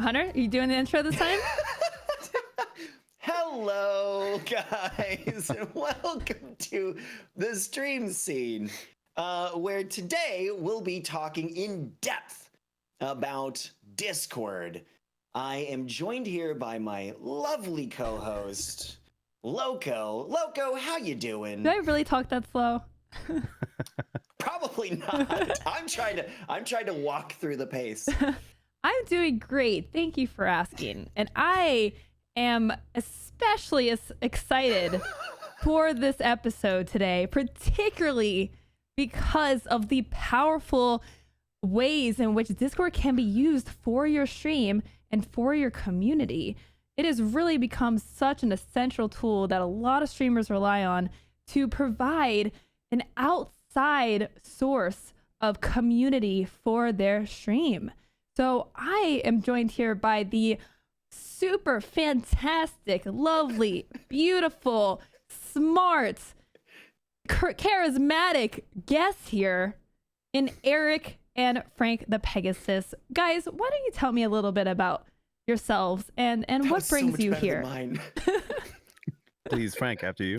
Hunter, are you doing the intro this time? Hello, guys, and welcome to the stream scene, where today we'll be talking in depth about Discord. I am joined here by my lovely co-host, Loco. Loco, how you doing? Do I really talk that slow? Probably not. I'm trying to walk through the pace. I'm doing great. Thank you for asking. And I am especially excited for this episode today, particularly because of the powerful ways in which Discord can be used for your stream and for your community. It has really become such an essential tool that a lot of streamers rely on to provide an outside source of community for their stream. So I am joined here by the super fantastic, lovely, beautiful, smart, charismatic guests here in Eric and Frank the Pegasus. Guys, why don't you tell me a little bit about yourselves and what brings you here? Please, Frank, after you.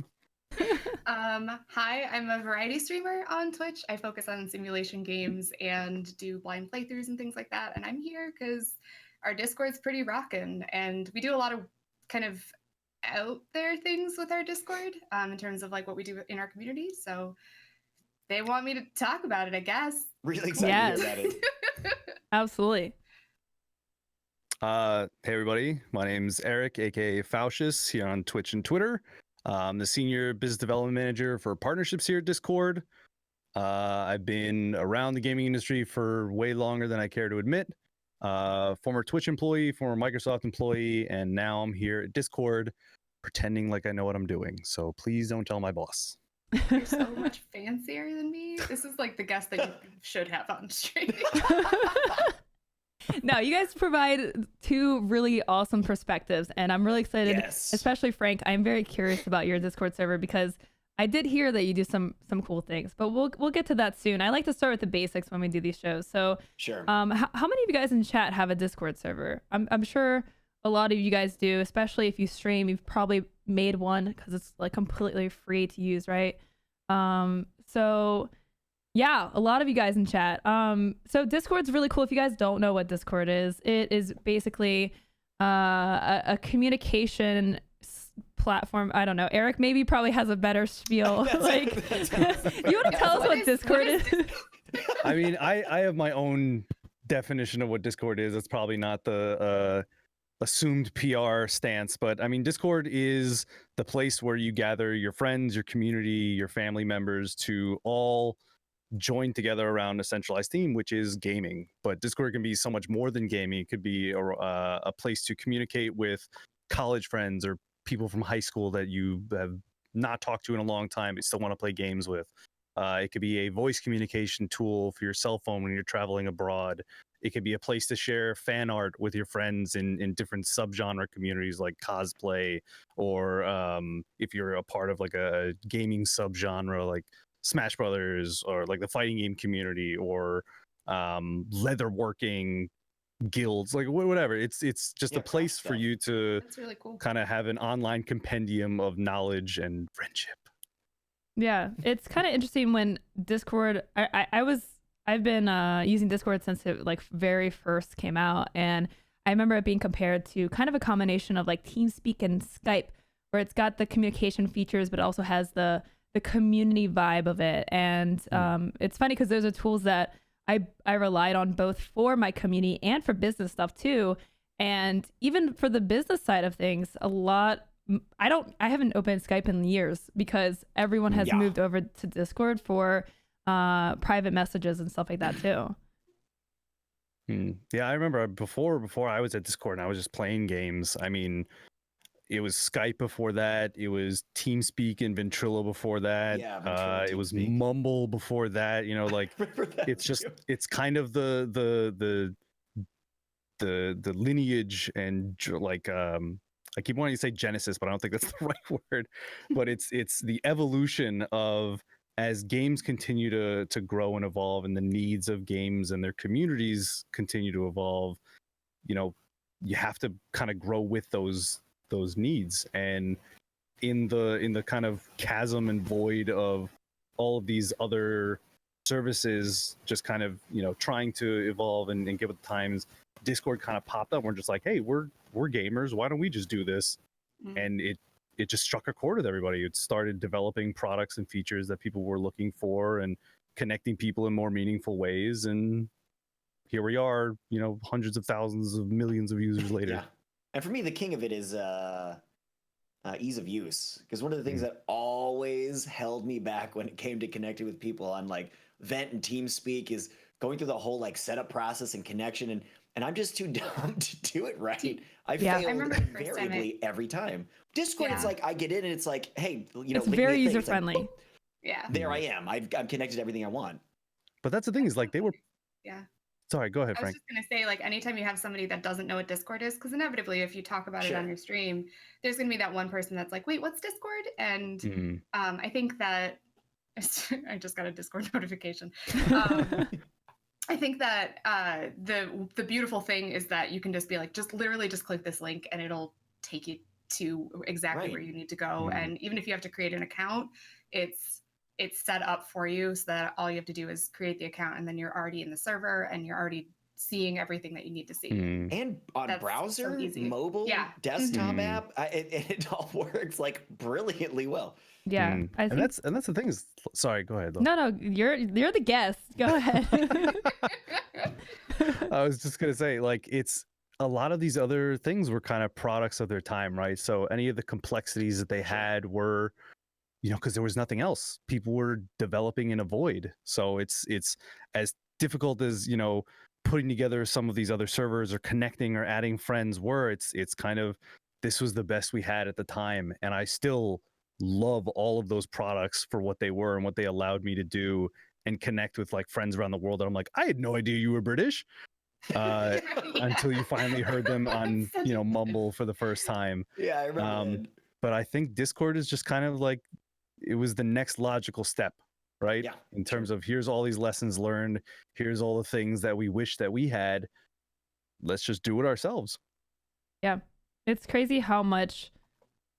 Hi, I'm a variety streamer on Twitch. I focus on simulation games and do blind playthroughs and things like that. And I'm here because our Discord's pretty rockin', and we do a lot of kind of out there things with our Discord in terms of like what we do in our community. So they want me to talk about it, I guess. Really excited to hear about it. Absolutely. Hey everybody, my name's Eric, aka Faucius, here on Twitch and Twitter. I'm the Senior Business Development Manager for Partnerships here at Discord. I've been around the gaming industry for way longer than I care to admit. Former Twitch employee, former Microsoft employee, and now I'm here at Discord pretending like I know what I'm doing. So please don't tell my boss. You're so much fancier than me. This is like the guest that you should have on stream. No, you guys provide two really awesome perspectives, and I'm really excited, Yes. especially Frank. I'm very curious about your Discord server because I did hear that you do some cool things, but we'll get to that soon. I like to start with the basics when we do these shows. So, Sure. how many of you guys in chat have a Discord server? I'm sure a lot of you guys do, especially if you stream. You've probably made one because it's like completely free to use, right? So yeah, a lot of you guys in chat. So Discord's really cool. If you guys don't know what Discord is, it is basically a communication platform. I don't know. Eric maybe probably has a better spiel. You want to tell us what Discord is? I mean, I have my own definition of what Discord is. It's probably not the assumed PR stance, but I mean, Discord is the place where you gather your friends, your community, your family members to all join together around a centralized theme, which is gaming. But Discord can be so much more than gaming. It could be a place to communicate with college friends or people from high school that you have not talked to in a long time but still want to play games with. It could be a voice communication tool for your cell phone when you're traveling abroad. It could be a place to share fan art with your friends in different subgenre communities like cosplay, or if you're a part of like a gaming subgenre like Smash Brothers, or like the fighting game community, or leatherworking guilds, like whatever. It's just a place for you to That's really cool. kind of have an online compendium of knowledge and friendship. Yeah, it's kind of interesting when Discord. I've been using Discord since it like very first came out, and I remember it being compared to kind of a combination of like TeamSpeak and Skype, where it's got the communication features, but it also has the community vibe of it. And it's funny because those are tools that I relied on both for my community and for business stuff too. And even for the business side of things, I haven't opened Skype in years because everyone has moved over to Discord for private messages and stuff like that too. Yeah, I remember before I was at Discord and I was just playing games. I mean, it was Skype before that. It was TeamSpeak and Ventrilo before that. Yeah, Ventrilo, it was TeamSpeak. Mumble before that. You know, like it's just it's kind of the lineage and like I keep wanting to say Genesis, but I don't think that's the right word. But it's the evolution of, as games continue to grow and evolve, and the needs of games and their communities continue to evolve, you know, you have to kind of grow with those needs. And in the kind of chasm and void of all of these other services just kind of, you know, trying to evolve and get with the times, Discord kind of popped up. We're just like, hey, we're gamers, why don't we just do this? And it just struck a chord with everybody. It started developing products and features that people were looking for and connecting people in more meaningful ways. And here we are, you know, hundreds of thousands of millions of users later. Yeah. And for me, the king of it is ease of use. Because one of the things that always held me back when it came to connecting with people on like Vent and TeamSpeak is going through the whole like setup process and connection. And I'm just too dumb to do it right. I failed invariably every time. Discord, it's like I get in and it's like, hey, you know, it's very user friendly. Like, yeah. There I am. I'm connected to everything I want. But that's the thing is like they were. Yeah. Sorry, go ahead, I was Frank. just going to say, like, anytime you have somebody that doesn't know what Discord is, because inevitably, if you talk about it on your stream, there's going to be that one person that's like, wait, what's Discord? And I think that I just got a Discord notification. I think that the beautiful thing is that you can just be like, just literally just click this link and it'll take you to exactly where you need to go. And even if you have to create an account, it's set up for you so that all you have to do is create the account and then you're already in the server and you're already seeing everything that you need to see. And on browser, so mobile, desktop app, it all works like brilliantly well. Yeah, and that's the thing is, sorry, go ahead. No, you're the guest. Go ahead. I was just gonna say, like, it's a lot of these other things were kind of products of their time, right? So any of the complexities that they had were, you know, because there was nothing else. People were developing in a void. So it's as difficult as, you know, putting together some of these other servers or connecting or adding friends were. It's kind of, this was the best we had at the time, and I still love all of those products for what they were and what they allowed me to do and connect with like friends around the world. And I'm like, I had no idea you were British until you finally heard them on, you know, Mumble for the first time. Yeah, I remember. But I think Discord is just kind of like, it was the next logical step, right? Yeah, in terms of here's all these lessons learned, here's all the things that we wish that we had. Let's just do it ourselves. Yeah, it's crazy how much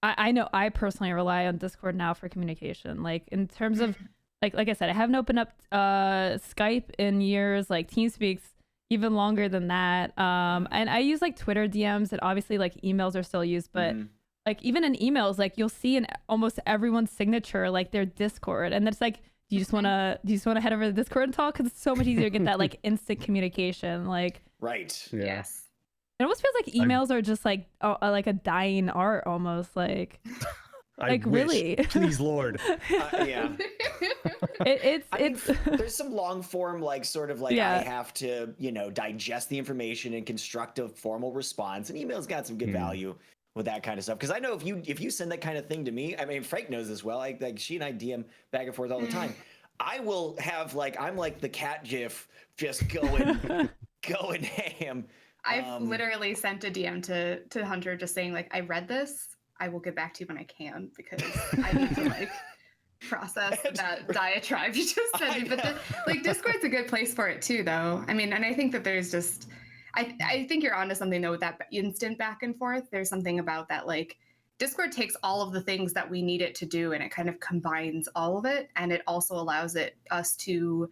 I know I personally rely on Discord now for communication. Like in terms of like I said, I haven't opened up Skype in years, like TeamSpeak's even longer than that. And I use like Twitter DMs, and obviously like emails are still used, but like even in emails, like you'll see in almost everyone's signature like their Discord, and it's like, do you just want to head over to Discord and talk? Because it's so much easier to get that like instant communication. Like Yes. It almost feels like emails are just like a dying art almost, like like wish, really. Please, Lord. Yeah. It's there's some long form, like sort of like I have to, you know, digest the information and construct a formal response. And email's got some good value with that kind of stuff. Because I know if you send that kind of thing to me, I mean, Frank knows this well. Like she and I DM back and forth all the time. I will have like, I'm like the cat gif just going ham. I've literally sent a DM to Hunter just saying like, I read this. I will get back to you when I can, because I need to like process that diatribe you just sent me. But like Discord's a good place for it too, though. I mean, and I think that there's just, I think you're onto something though with that instant back and forth. There's something about that, like Discord takes all of the things that we need it to do and it kind of combines all of it, and it also allows us to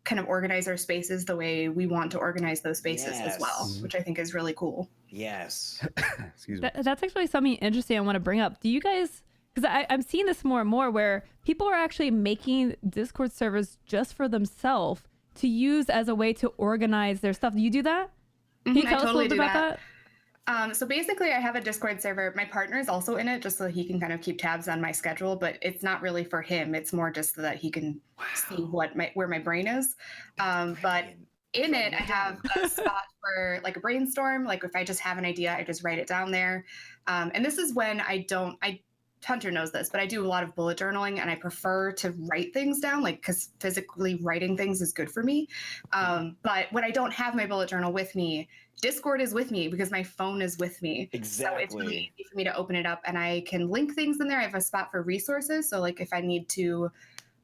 kind of organize our spaces the way we want to organize those spaces as well, which I think is really cool. Yes. Excuse me. That's actually something interesting I want to bring up. Do you guys, because I'm seeing this more and more where people are actually making Discord servers just for themselves to use as a way to organize their stuff. Do you do that? Can you tell us a little bit about that? So basically I have a Discord server. My partner is also in it just so he can kind of keep tabs on my schedule, but it's not really for him. It's more just so that he can see where my brain is. But in it, I have a spot for like a brainstorm. Like if I just have an idea, I just write it down there. And this is when Hunter knows this, but I do a lot of bullet journaling and I prefer to write things down, like, because physically writing things is good for me. But when I don't have my bullet journal with me, Discord is with me because my phone is with me. Exactly. So it's really easy for me to open it up and I can link things in there. I have a spot for resources. So like if I need to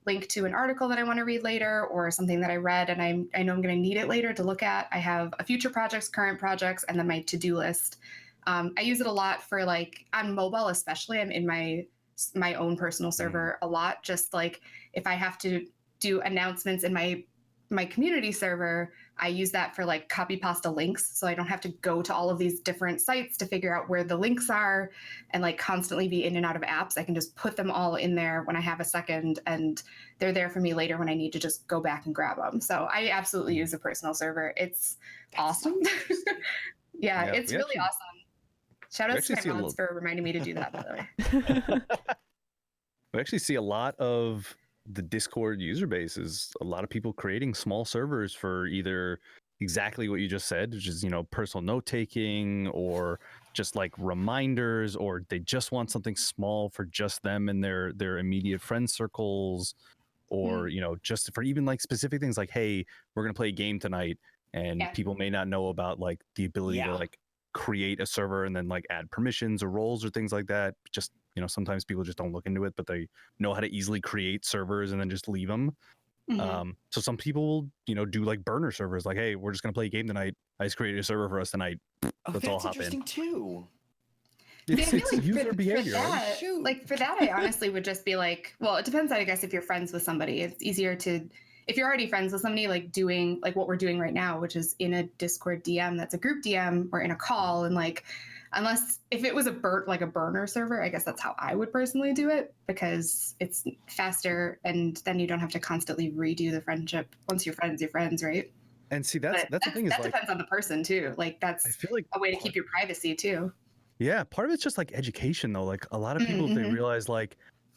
link to an article that I want to read later, or something that I read and I know I'm going to need it later to look at. I have a future projects, current projects, and then my to-do list. I use it a lot for like on mobile, especially. I'm in my own personal server a lot. Just like if I have to do announcements in my community server, I use that for like copy pasta links, so I don't have to go to all of these different sites to figure out where the links are and like constantly be in and out of apps. I can just put them all in there when I have a second, and they're there for me later when I need to just go back and grab them. So I absolutely use a personal server. It's awesome. Yeah, it's really awesome. Shout out to my mods for reminding me to do that, by the way. We actually see a lot of the Discord user base is a lot of people creating small servers for either exactly what you just said, which is, you know, personal note taking, or just like reminders, or they just want something small for just them and their immediate friend circles, or you know, just for even like specific things like, hey, we're gonna play a game tonight, and people may not know about like the ability to like create a server and then like add permissions or roles or things like that. Just, you know, sometimes people just don't look into it, but they know how to easily create servers and then just leave them. So some people will, you know, do like burner servers, like, hey, we're just gonna play a game tonight, I just created a server for us tonight. Let's all hop interesting in. Too. It's like user behavior. For that, right? like for that, I honestly would just be like, well, it depends, I guess, if you're friends with somebody. It's easier to, if you're already friends with somebody, like doing like what we're doing right now, which is in a Discord DM that's a group DM or in a call, and like, unless if it was a burner server, I guess that's how I would personally do it, because it's faster and then you don't have to constantly redo the friendship. Once you're friends, right? And see, that's the thing, is that like, depends on the person too. Like that's I feel like a way to keep your privacy too. Yeah, part of it's just like education though. Like a lot of people, if they realize like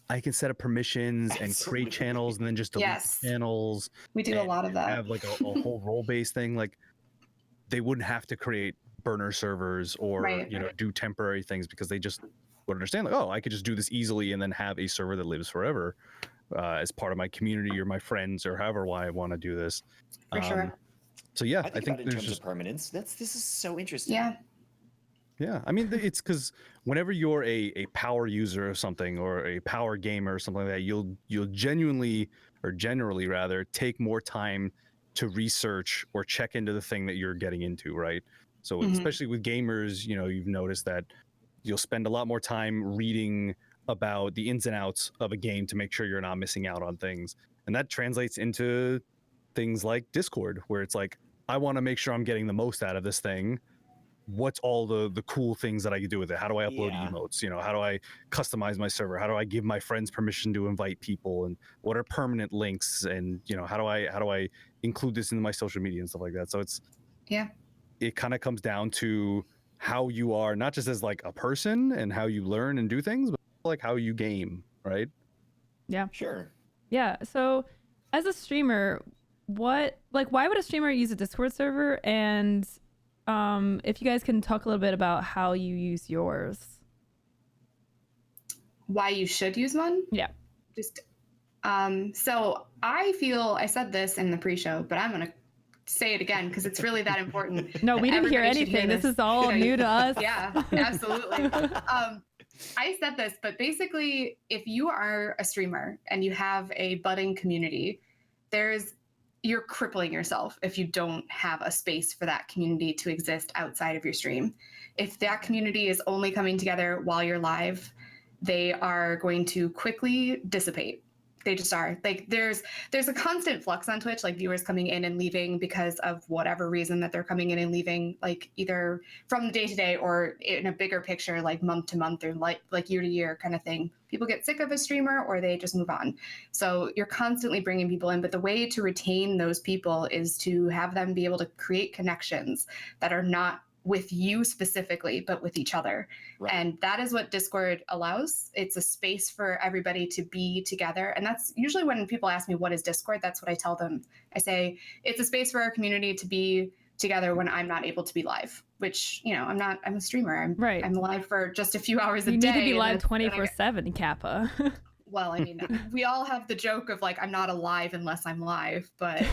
I can set up permissions and create channels and then just delete the channels. We do a lot of that. Have like a whole role-based thing. Like they wouldn't have to create burner servers or you know, do temporary things, because they just would understand like, oh, I could just do this easily and then have a server that lives forever as part of my community or my friends or however why I want to do this. For sure. So yeah, I think in terms of permanence, this is so interesting. Yeah, I mean, it's because whenever you're a power user of something or a power gamer or something like that, you'll genuinely, or generally rather, take more time to research or check into the thing that you're getting into, right? So especially with gamers, you know, you've noticed that you'll spend a lot more time reading about the ins and outs of a game to make sure you're not missing out on things. And that translates into things like Discord, where it's like, I want to make sure I'm getting the most out of this thing. What's all the cool things that I can do with it? How do I upload emotes? You know, how do I customize my server? How do I give my friends permission to invite people? And what are permanent links? And you know, how do I include this into my social media and stuff like that? So it's it kind of comes down to how you are, not just as like a person and how you learn and do things, but like how you game, right? Yeah. Sure. Yeah. So as a streamer, why would a streamer use a Discord server? And if you guys can talk a little bit about how you use yours. Why you should use one? Yeah. Just so I feel, I said this in the pre-show, but I'm gonna say it again because it's really that important. No, we didn't hear anything. This is all new to us. Yeah, absolutely. I said this, but basically, if you are a streamer and you have a budding community, you're crippling yourself if you don't have a space for that community to exist outside of your stream. If that community is only coming together while you're live, they are going to quickly dissipate. They just are. Like there's a constant flux on Twitch, like viewers coming in and leaving because of whatever reason that they're coming in and leaving, like either from day to day or in a bigger picture, like month to month or like year to year kind of thing. People get sick of a streamer or they just move on. So you're constantly bringing people in, but the way to retain those people is to have them be able to create connections that are not with you specifically, but with each other. Right. And that is what Discord allows. It's a space for everybody to be together. And that's usually when people ask me, what is Discord? That's what I tell them. I say, it's a space for our community to be together when I'm not able to be live, which, you know, I'm a streamer. I'm live for just a few hours a day. You need to be live 24/7, Kappa. Well, I mean, we all have the joke of like, I'm not alive unless I'm live, but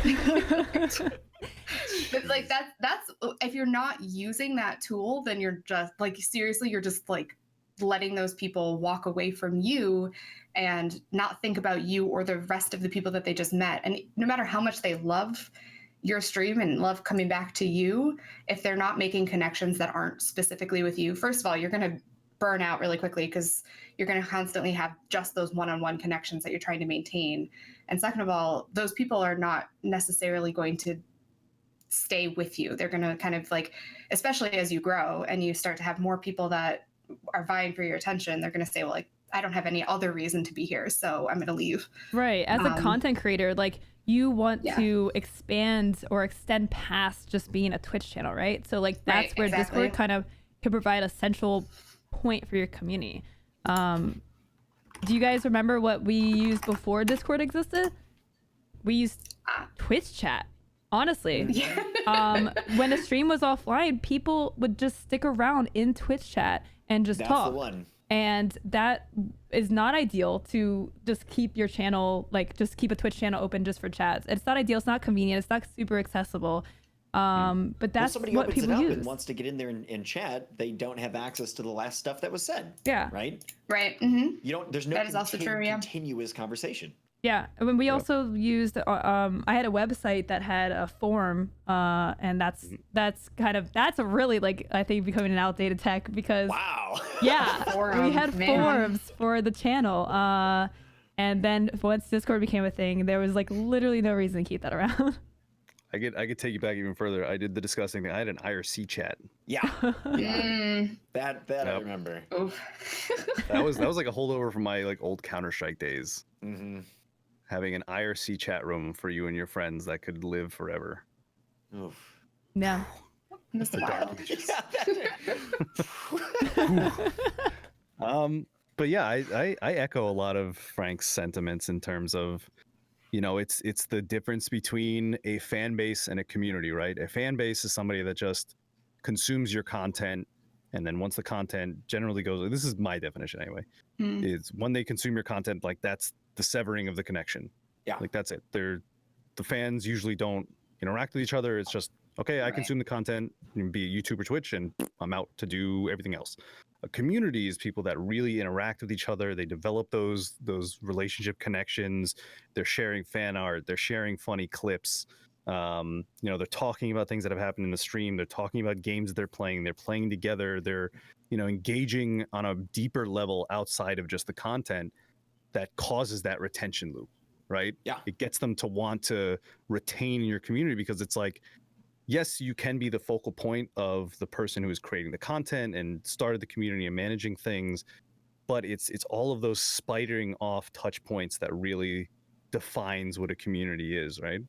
but like that's if you're not using that tool, then you're just like, seriously, you're just like letting those people walk away from you and not think about you or the rest of the people that they just met. And no matter how much they love your stream and love coming back to you, if they're not making connections that aren't specifically with you, first of all, you're going to burn out really quickly because you're going to constantly have just those one-on-one connections that you're trying to maintain. And second of all, those people are not necessarily going to stay with you. They're going to kind of like, especially as you grow and you start to have more people that are vying for your attention, they're going to say, well, like, I don't have any other reason to be here, so I'm going to leave. Right. As a content creator, like, you want to expand or extend past just being a Twitch channel, right? So like that's where Discord kind of can provide a central point for your community. Do you guys remember what we used before Discord existed? We used Twitch chat. Honestly, when a stream was offline, people would just stick around in Twitch chat and just talk. The one. And that is not ideal to just keep your channel, like just keep a Twitch channel open just for chats. It's not ideal. It's not convenient. It's not super accessible. But that's what people use. And wants to get in there and chat, they don't have access to the last stuff that was said. Yeah. Right. Right. Mm-hmm. You don't. There's no that is also true, continuous conversation. Yeah, I mean, we also used. I had a website that had a forum, and that's a really, like, I think becoming an outdated tech because we had forums for the channel, and then once Discord became a thing, there was like literally no reason to keep that around. I could take you back even further. I did the disgusting thing. I had an IRC chat. Yeah. That I remember. Oof. that was like a holdover from my like old Counter-Strike days. Mm-hmm. Having an IRC chat room for you and your friends that could live forever. Oof. Yeah. That's wild. But yeah, I echo a lot of Frank's sentiments in terms of, you know, it's the difference between a fan base and a community, right? A fan base is somebody that just consumes your content, and then once the content generally goes, this is my definition anyway, is when they consume your content, like that's the severing of the connection. Yeah. Like that's it. The fans usually don't interact with each other. It's just, okay, I consume the content, be it YouTube or Twitch, and I'm out to do everything else. A community is people that really interact with each other. They develop those relationship connections. They're sharing fan art. They're sharing funny clips. You know, they're talking about things that have happened in the stream. They're talking about games they're playing. They're playing together. They're, you know, engaging on a deeper level outside of just the content that causes that retention loop, right? Yeah. It gets them to want to retain your community because it's like, yes, you can be the focal point of the person who is creating the content and started the community and managing things, but it's all of those spidering off touch points that really defines what a community is, right?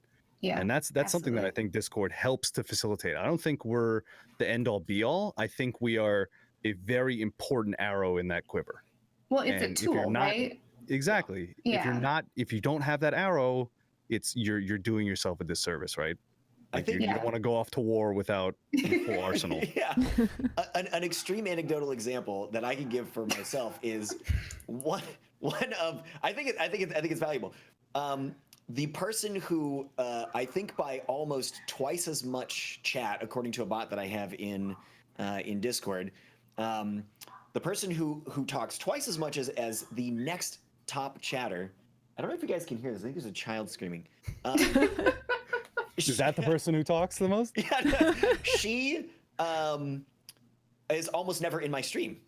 Yeah. And that's something that I think Discord helps to facilitate. I don't think we're the end all be all. I think we are a very important arrow in that quiver. Well, it's a tool, right? Exactly. Yeah. If you don't have that arrow, you're doing yourself a disservice, right? Like I think you don't want to go off to war without a full arsenal. Yeah. An extreme anecdotal example that I can give for myself is one of I think it's valuable. The person who I think by almost twice as much chat, according to a bot that I have in Discord, the person who talks twice as much as the next top chatter. I don't know if you guys can hear this. I think there's a child screaming. Is that the person who talks the most? Yeah, no, she is almost never in my stream.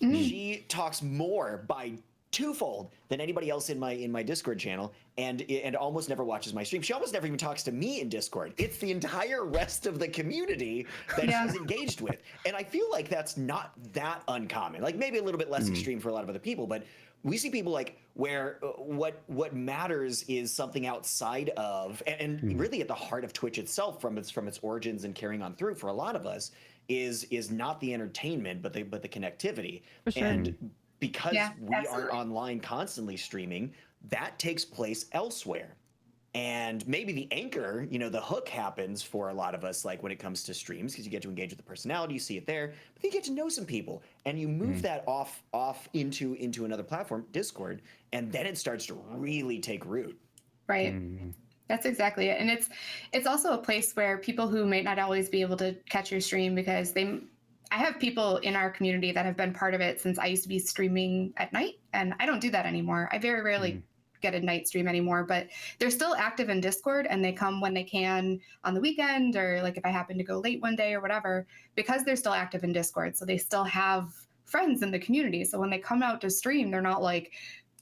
She talks more by twofold than anybody else in my Discord channel, and almost never watches my stream. She almost never even talks to me in Discord. It's the entire rest of the community that she's engaged with, and I feel like that's not that uncommon. Like maybe a little bit less extreme for a lot of other people, but we see people like where what matters is something outside of and really at the heart of Twitch itself, from its origins and carrying on through for a lot of us, is not the entertainment but the connectivity. For sure. And because we are online constantly streaming, that takes place elsewhere. And maybe the anchor, the hook happens for a lot of us, like when it comes to streams, because you get to engage with the personality, you see it there, but then you get to know some people, and you move that off into another platform, Discord, and then it starts to really take root. Right. That's exactly it. And it's also a place where people who might not always be able to catch your stream because I have people in our community that have been part of it since I used to be streaming at night, and I don't do that anymore. I very rarely get a night stream anymore, but they're still active in Discord, and they come when they can on the weekend, or like if I happen to go late one day or whatever, because they're still active in Discord. So they still have friends in the community. So when they come out to stream, they're not like,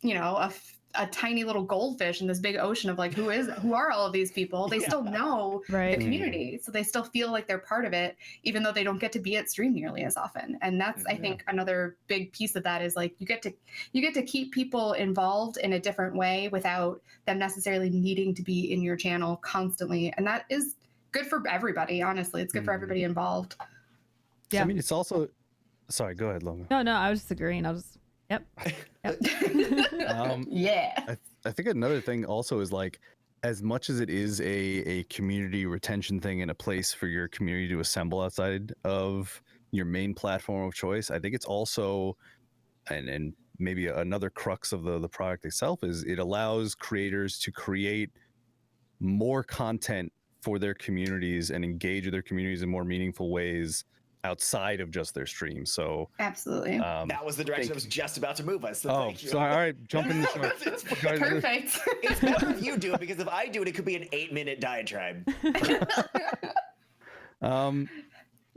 you know, a tiny little goldfish in this big ocean of like, who are all of these people? They still know the community. So they still feel like they're part of it, even though they don't get to be at stream nearly as often. And that's, I think, another big piece of that is like, you get to keep people involved in a different way without them necessarily needing to be in your channel constantly. And that is good for everybody. Honestly, it's good for everybody involved. Yeah. I mean, it's also, sorry, go ahead, Logan. No, I was just agreeing. Yep. Yeah. I think another thing also is like, as much as it is a community retention thing and a place for your community to assemble outside of your main platform of choice, I think it's also, and maybe another crux of the product itself is it allows creators to create more content for their communities and engage with their communities in more meaningful ways outside of just their stream. So absolutely, that was the direction I was just about to move us. So thank you. Sorry. All right, jump in the shark. Perfect. It's better if you do it, because if I do it, it could be an 8-minute diatribe. No,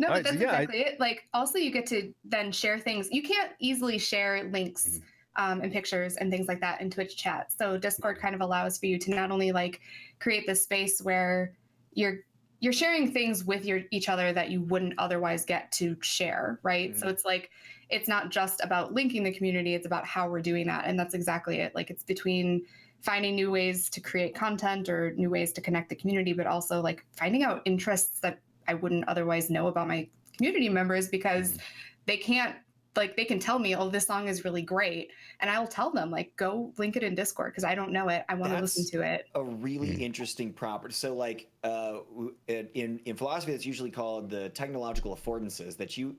but that's exactly it. Like, also, you get to then share things. You can't easily share links and pictures and things like that in Twitch chat. So Discord kind of allows for you to not only like create this space where you're sharing things with each other that you wouldn't otherwise get to share, right? So it's like, it's not just about linking the community, it's about how we're doing that. And that's exactly it. Like, it's between finding new ways to create content or new ways to connect the community, but also like finding out interests that I wouldn't otherwise know about my community members, because they can't, like, they can tell me, oh, this song is really great, and I'll tell them, like, go link it in Discord because I don't know it. I want to listen to it. A really interesting property. So, like, in philosophy, that's usually called the technological affordances that you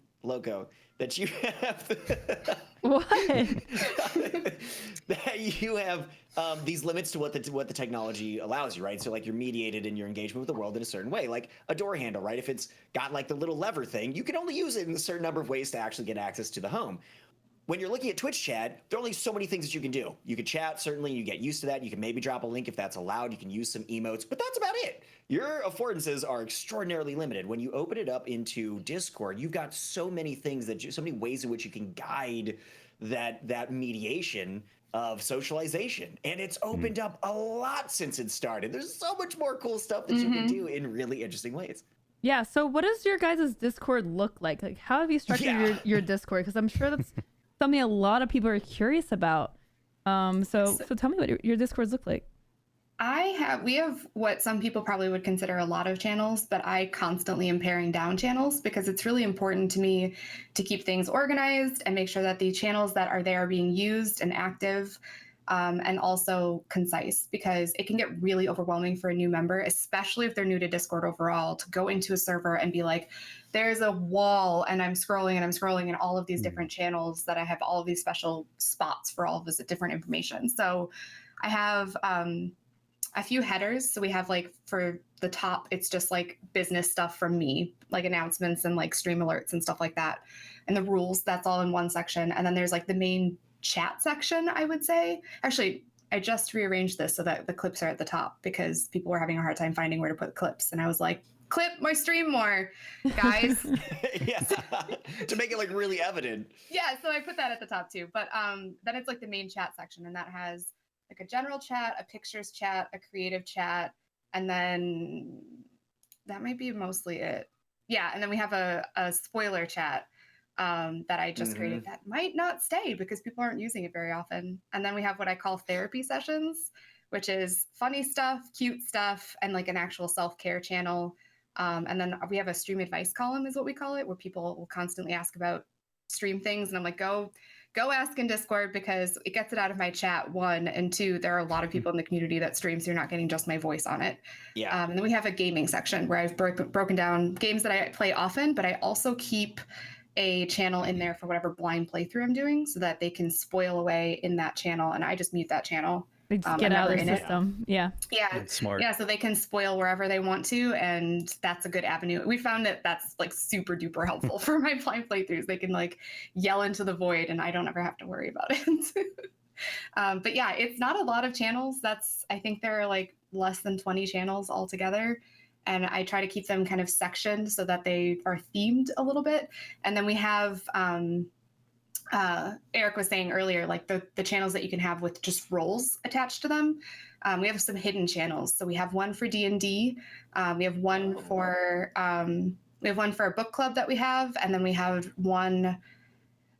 have. What? That you have these limits to what the technology allows you, right? So, like, you're mediated in your engagement with the world in a certain way, like a door handle, right? If it's got like the little lever thing, you can only use it in a certain number of ways to actually get access to the home. When you're looking at Twitch chat, there are only so many things that you can do. You can chat, certainly, you get used to that. You can maybe drop a link if that's allowed. You can use some emotes, but that's about it. Your affordances are extraordinarily limited. When you open it up into Discord, you've got so many things so many ways in which you can guide that mediation of socialization. And it's opened up a lot since it started. There's so much more cool stuff that you can do in really interesting ways. Yeah, so what does your guys' Discord look like? Like, how have you structured your Discord? Because I'm sure that's something a lot of people are curious about. So tell me what your Discords look like. We have what some people probably would consider a lot of channels, but I constantly am paring down channels because it's really important to me to keep things organized and make sure that the channels that are there are being used and active, and also concise, because it can get really overwhelming for a new member, especially if they're new to Discord overall, to go into a server and be like, there's a wall and I'm scrolling in all of these different channels that I have all of these special spots for all of this different information. So I have a few headers. So we have, like, for the top, it's just like business stuff from me, like announcements and like stream alerts and stuff like that. And the rules, that's all in one section. And then there's like the main chat section, I would say. Actually, I just rearranged this so that the clips are at the top because people were having a hard time finding where to put clips. And I was like, clip my stream more, guys. Yeah, to make it like really evident. Yeah, so I put that at the top too. But then it's like the main chat section, and that has like a general chat, a pictures chat, a creative chat, and then that might be mostly it. Yeah, and then we have a spoiler chat that I just created that might not stay because people aren't using it very often. And then we have what I call therapy sessions, which is funny stuff, cute stuff, and like an actual self-care channel. And then we have a stream advice column is what we call it, where people will constantly ask about stream things. And I'm like, go ask in Discord because it gets it out of my chat, one, and two, there are a lot of people in the community that stream, so you're not getting just my voice on it. Yeah. And then we have a gaming section where I've broken down games that I play often, but I also keep a channel in there for whatever blind playthrough I'm doing so that they can spoil away in that channel, and I just mute that channel They just are get out never of in the it. system. Yeah. Yeah, That's smart. yeah, so they can spoil wherever they want to, and that's a good avenue. We found that that's like super duper helpful for my blind playthroughs. They can like yell into the void, and I don't ever have to worry about it. But yeah, it's not a lot of channels. I think there are like less than 20 channels altogether, and I try to keep them kind of sectioned so that they are themed a little bit. And then we have Eric was saying earlier, like the channels that you can have with just roles attached to them. We have some hidden channels. So we have one for D&D. We have one for a book club that we have, and then we have one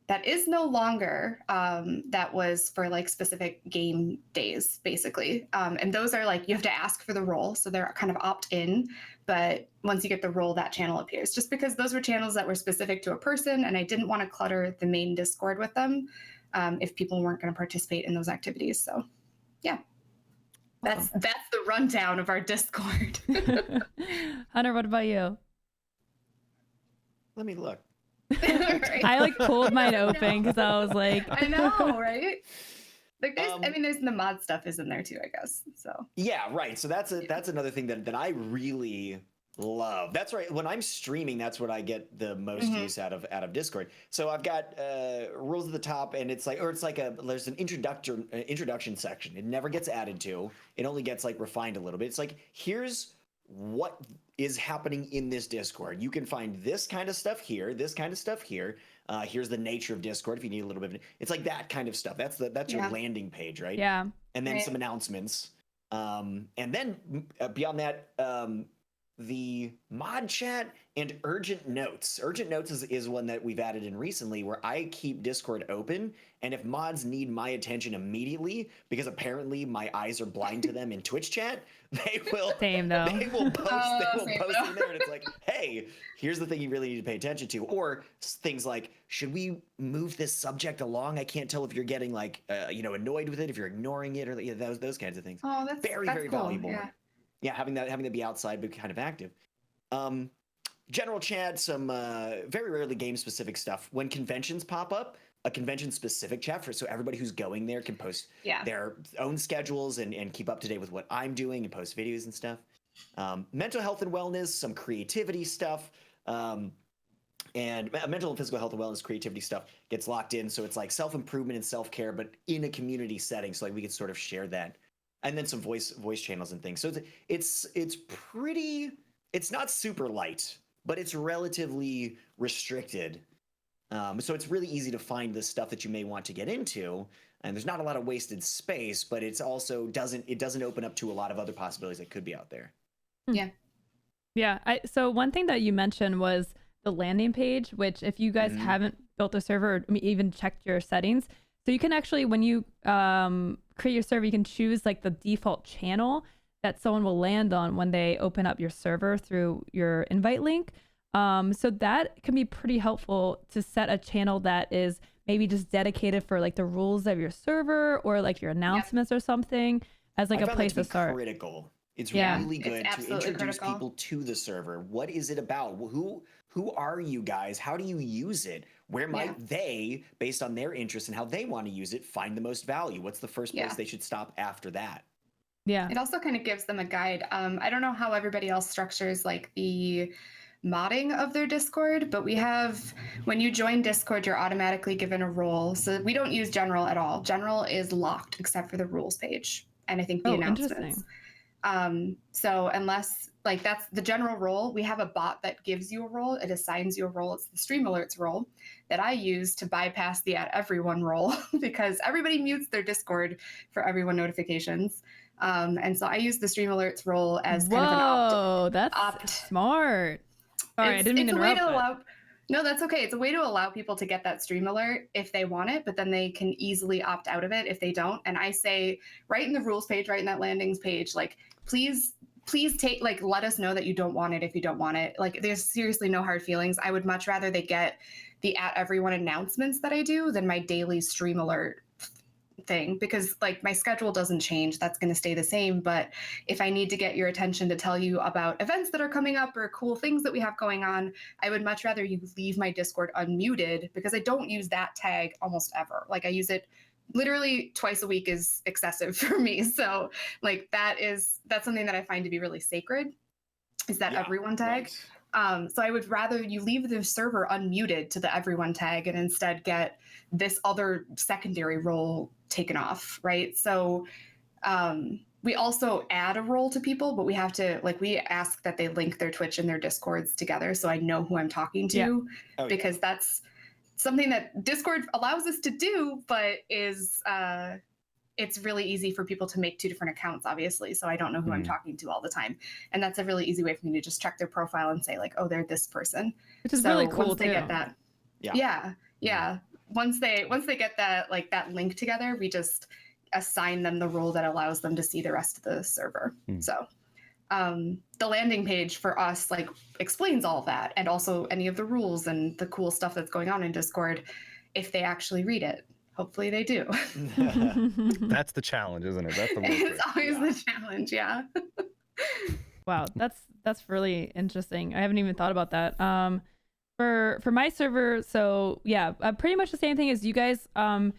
that is no longer that was for like specific game days, basically. And those are like you have to ask for the role, so they're kind of opt-in. But once you get the role, that channel appears. Just because those were channels that were specific to a person, and I didn't want to clutter the main Discord with them if people weren't going to participate in those activities. So, yeah, that's the rundown of our Discord. Hunter, what about you? Let me look. Right? I like pulled mine open because I was like, I know, right? Like there's the mod stuff is in there too, I guess. So Yeah, right. So that's another thing that I really love. That's right. When I'm streaming, that's what I get the most use out of Discord. So I've got rules at the top, and it's like there's an introduction section. It never gets added to. It only gets like refined a little bit. It's like, here's what is happening in this Discord. You can find this kind of stuff here, this kind of stuff here. Here's the nature of Discord if you need a little bit of it. It's like that kind of stuff. That's your landing page, right? yeah. And then some announcements. And then beyond that, the mod chat and urgent notes. Urgent notes is one that we've added in recently, where I keep Discord open, and if mods need my attention immediately, because apparently my eyes are blind to them in Twitch chat, they will Same though. They will post in there, and it's like, hey, here's the thing you really need to pay attention to. Or things like, should we move this subject along? I can't tell if you're getting like annoyed with it, if you're ignoring it, or those kinds of things. Oh, that's very cool. valuable. Yeah. Having that be outside but kind of active. General chat, some very rarely game specific stuff. When conventions pop up, a convention specific chat so everybody who's going there can post their own schedules and keep up to date with what I'm doing and post videos and stuff. Mental health and wellness, some creativity stuff. And mental and physical health and wellness, creativity stuff gets locked in. So it's like self-improvement and self-care, but in a community setting. So like we can sort of share that. And then some voice channels and things. So it's pretty, it's not super light, but it's relatively restricted. So it's really easy to find the stuff that you may want to get into. And there's not a lot of wasted space, but it's also doesn't open up to a lot of other possibilities that could be out there. Yeah. Yeah. So one thing that you mentioned was the landing page, which if you guys haven't built a server or even checked your settings, so you can actually, when you create your server, you can choose like the default channel that someone will land on when they open up your server through your invite link. So that can be pretty helpful to set a channel that is maybe just dedicated for like the rules of your server or like your announcements or something as like a place to start. Critical. It's really good to introduce people to the server. What is it about? Who are you guys? How do you use it? Where might they, based on their interests and how they want to use it, find the most value? What's the first place they should stop after that? Yeah. It also kind of gives them a guide. I don't know how everybody else structures like the modding of their Discord, but we have, when you join Discord, you're automatically given a role. So we don't use general at all. General is locked except for the rules page and I think the announcements. So unless like that's the general role, we have a bot that gives you a role. It assigns you a role. It's the stream alerts role that I use to bypass the at everyone role because everybody mutes their Discord for everyone notifications. And so I use the stream alerts role as kind of an opt. That's smart. All right, I didn't mean to interrupt. No, that's okay. It's a way to allow people to get that stream alert if they want it, but then they can easily opt out of it if they don't. And I say right in the rules page, right in that landings page, like, please take, like, let us know that you don't want it if you don't want it. Like, there's seriously no hard feelings. I would much rather they get the at everyone announcements that I do than my daily stream alert thing, because like my schedule doesn't change. That's going to stay the same. But if I need to get your attention to tell you about events that are coming up or cool things that we have going on, I would much rather you leave my Discord unmuted because I don't use that tag almost ever. Like I use it literally twice a week is excessive for me. So like that's something that I find to be really sacred, is that everyone tag. Right. So I would rather you leave the server unmuted to the everyone tag and instead get this other secondary role taken off, right? So we also add a role to people, but we have to, like, we ask that they link their Twitch and their Discords together so I know who I'm talking to, because that's something that Discord allows us to do, but is it's really easy for people to make 2 different accounts, obviously. So I don't know who I'm talking to all the time. And that's a really easy way for me to just check their profile and say like, oh, they're this person. Which is so really cool once they too. get that. Yeah. Once they get that, like that link together, we just assign them the role that allows them to see the rest of the server. So the landing page for us like explains all of that, and also any of the rules and the cool stuff that's going on in Discord, if they actually read it. Hopefully they do. That's the challenge, isn't it? That's the it's always the challenge. Yeah. Wow, that's really interesting. I haven't even thought about that. For my server, so yeah, pretty much the same thing as you guys. And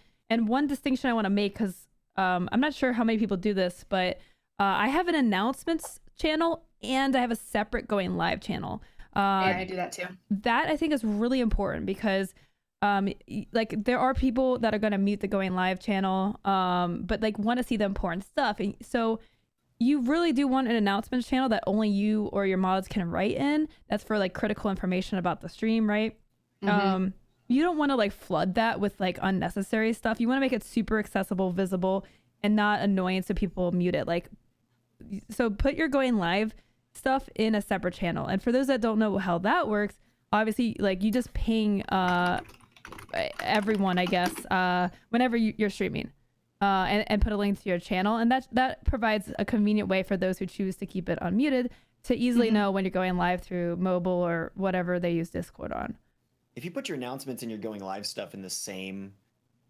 one distinction I want to make, because I'm not sure how many people do this, but I have an announcements channel and I have a separate going live channel. Yeah, I do that too. That I think is really important because like there are people that are going to mute the going live channel, but like want to see the important stuff. And so you really do want an announcements channel that only you or your mods can write in. That's for like critical information about the stream, right? You don't want to like flood that with like unnecessary stuff. You want to make it super accessible, visible, and not annoying so people mute it. Like, so put your going live stuff in a separate channel. And for those that don't know how that works, obviously like you just ping everyone, I guess, whenever you're streaming, and put a link to your channel, and that provides a convenient way for those who choose to keep it unmuted to easily know when you're going live through mobile or whatever they use Discord on. If you put your announcements and your going live stuff in the same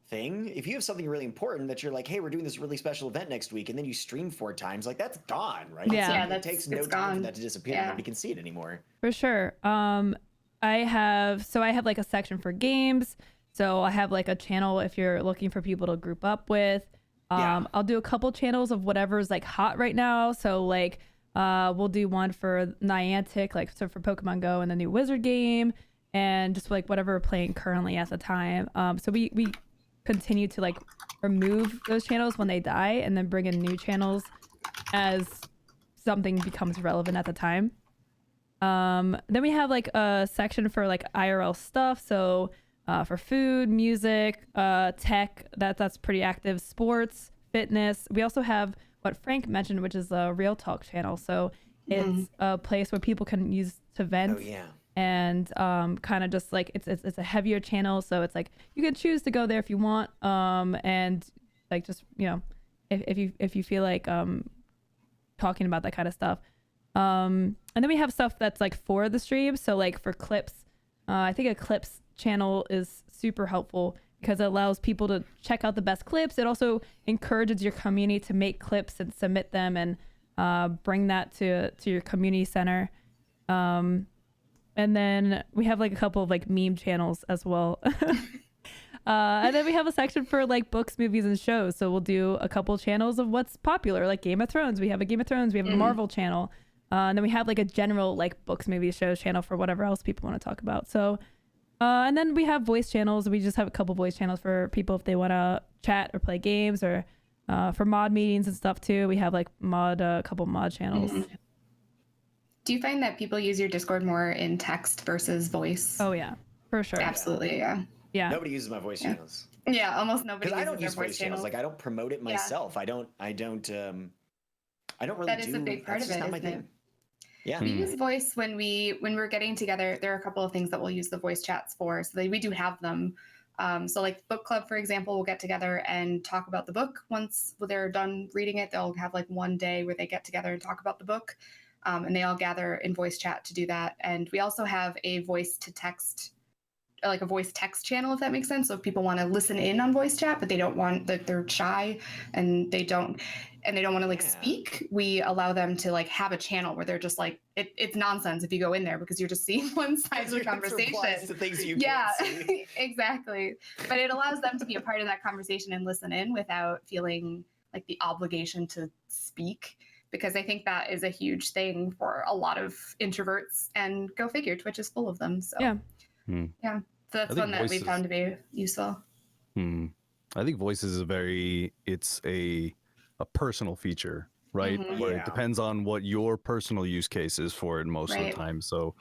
thing, if you have something really important that you're like, hey, we're doing this really special event next week, and then you stream 4 times, like that's gone, right? Yeah, it takes no time for that to disappear. Nobody can see it anymore. For sure. I have like a section for games. So I have like a channel if you're looking for people to group up with. I'll do a couple channels of whatever's like hot right now. So like we'll do one for Niantic, like so for Pokemon Go and the new Wizard game, and just like whatever we're playing currently at the time. So we continue to like remove those channels when they die and then bring in new channels as something becomes relevant at the time. Then we have like a section for like IRL stuff. So for food, music, tech, that's pretty active, sports, fitness. We also have what Frank mentioned, which is a Real Talk channel. So it's a place where people can use to vent. And kind of just like it's a heavier channel, so it's like you can choose to go there if you want, and like just if you feel like talking about that kind of stuff. And then we have stuff that's like for the stream. So like for clips, I think a clips channel is super helpful because it allows people to check out the best clips. It also encourages your community to make clips and submit them and bring that to your community center. And then we have like a couple of like meme channels as well. And then we have a section for like books, movies, and shows. So we'll do a couple channels of what's popular, like Game of Thrones. We have a Game of Thrones. We have a Marvel channel. And then we have like a general like books, movies, shows channel for whatever else people want to talk about. So, and then we have voice channels. We just have a couple voice channels for people if they want to chat or play games, or for mod meetings and stuff too. We have like a couple mod channels. Do you find that people use your Discord more in text versus voice? Oh yeah, for sure. Absolutely, yeah. Nobody uses my voice channels. Yeah, almost nobody. Because I don't use voice channels. Like I don't promote it myself. I don't really that is a big part of it, isn't it? Yeah. We use voice when we're getting together. There are a couple of things that we'll use the voice chats for. So we do have them. So like book club, for example, we'll get together and talk about the book. Once they're done reading it, they'll have like one day where they get together and talk about the book. And they all gather in voice chat to do that. And we also have a voice to text like a voice text channel, if that makes sense. So if people want to listen in on voice chat, but they don't want that, they're shy and they don't want to like speak, we allow them to like have a channel where they're just like, it's nonsense if you go in there because you're just seeing one side of the conversation. To things you can't see. Exactly. But it allows them to be a part of that conversation and listen in without feeling like the obligation to speak, because I think that is a huge thing for a lot of introverts, and go figure, Twitch is full of them. So yeah. So that's one that we found to be useful. I think voices is it's a personal feature, right? Where it depends on what your personal use case is for it most of the time. So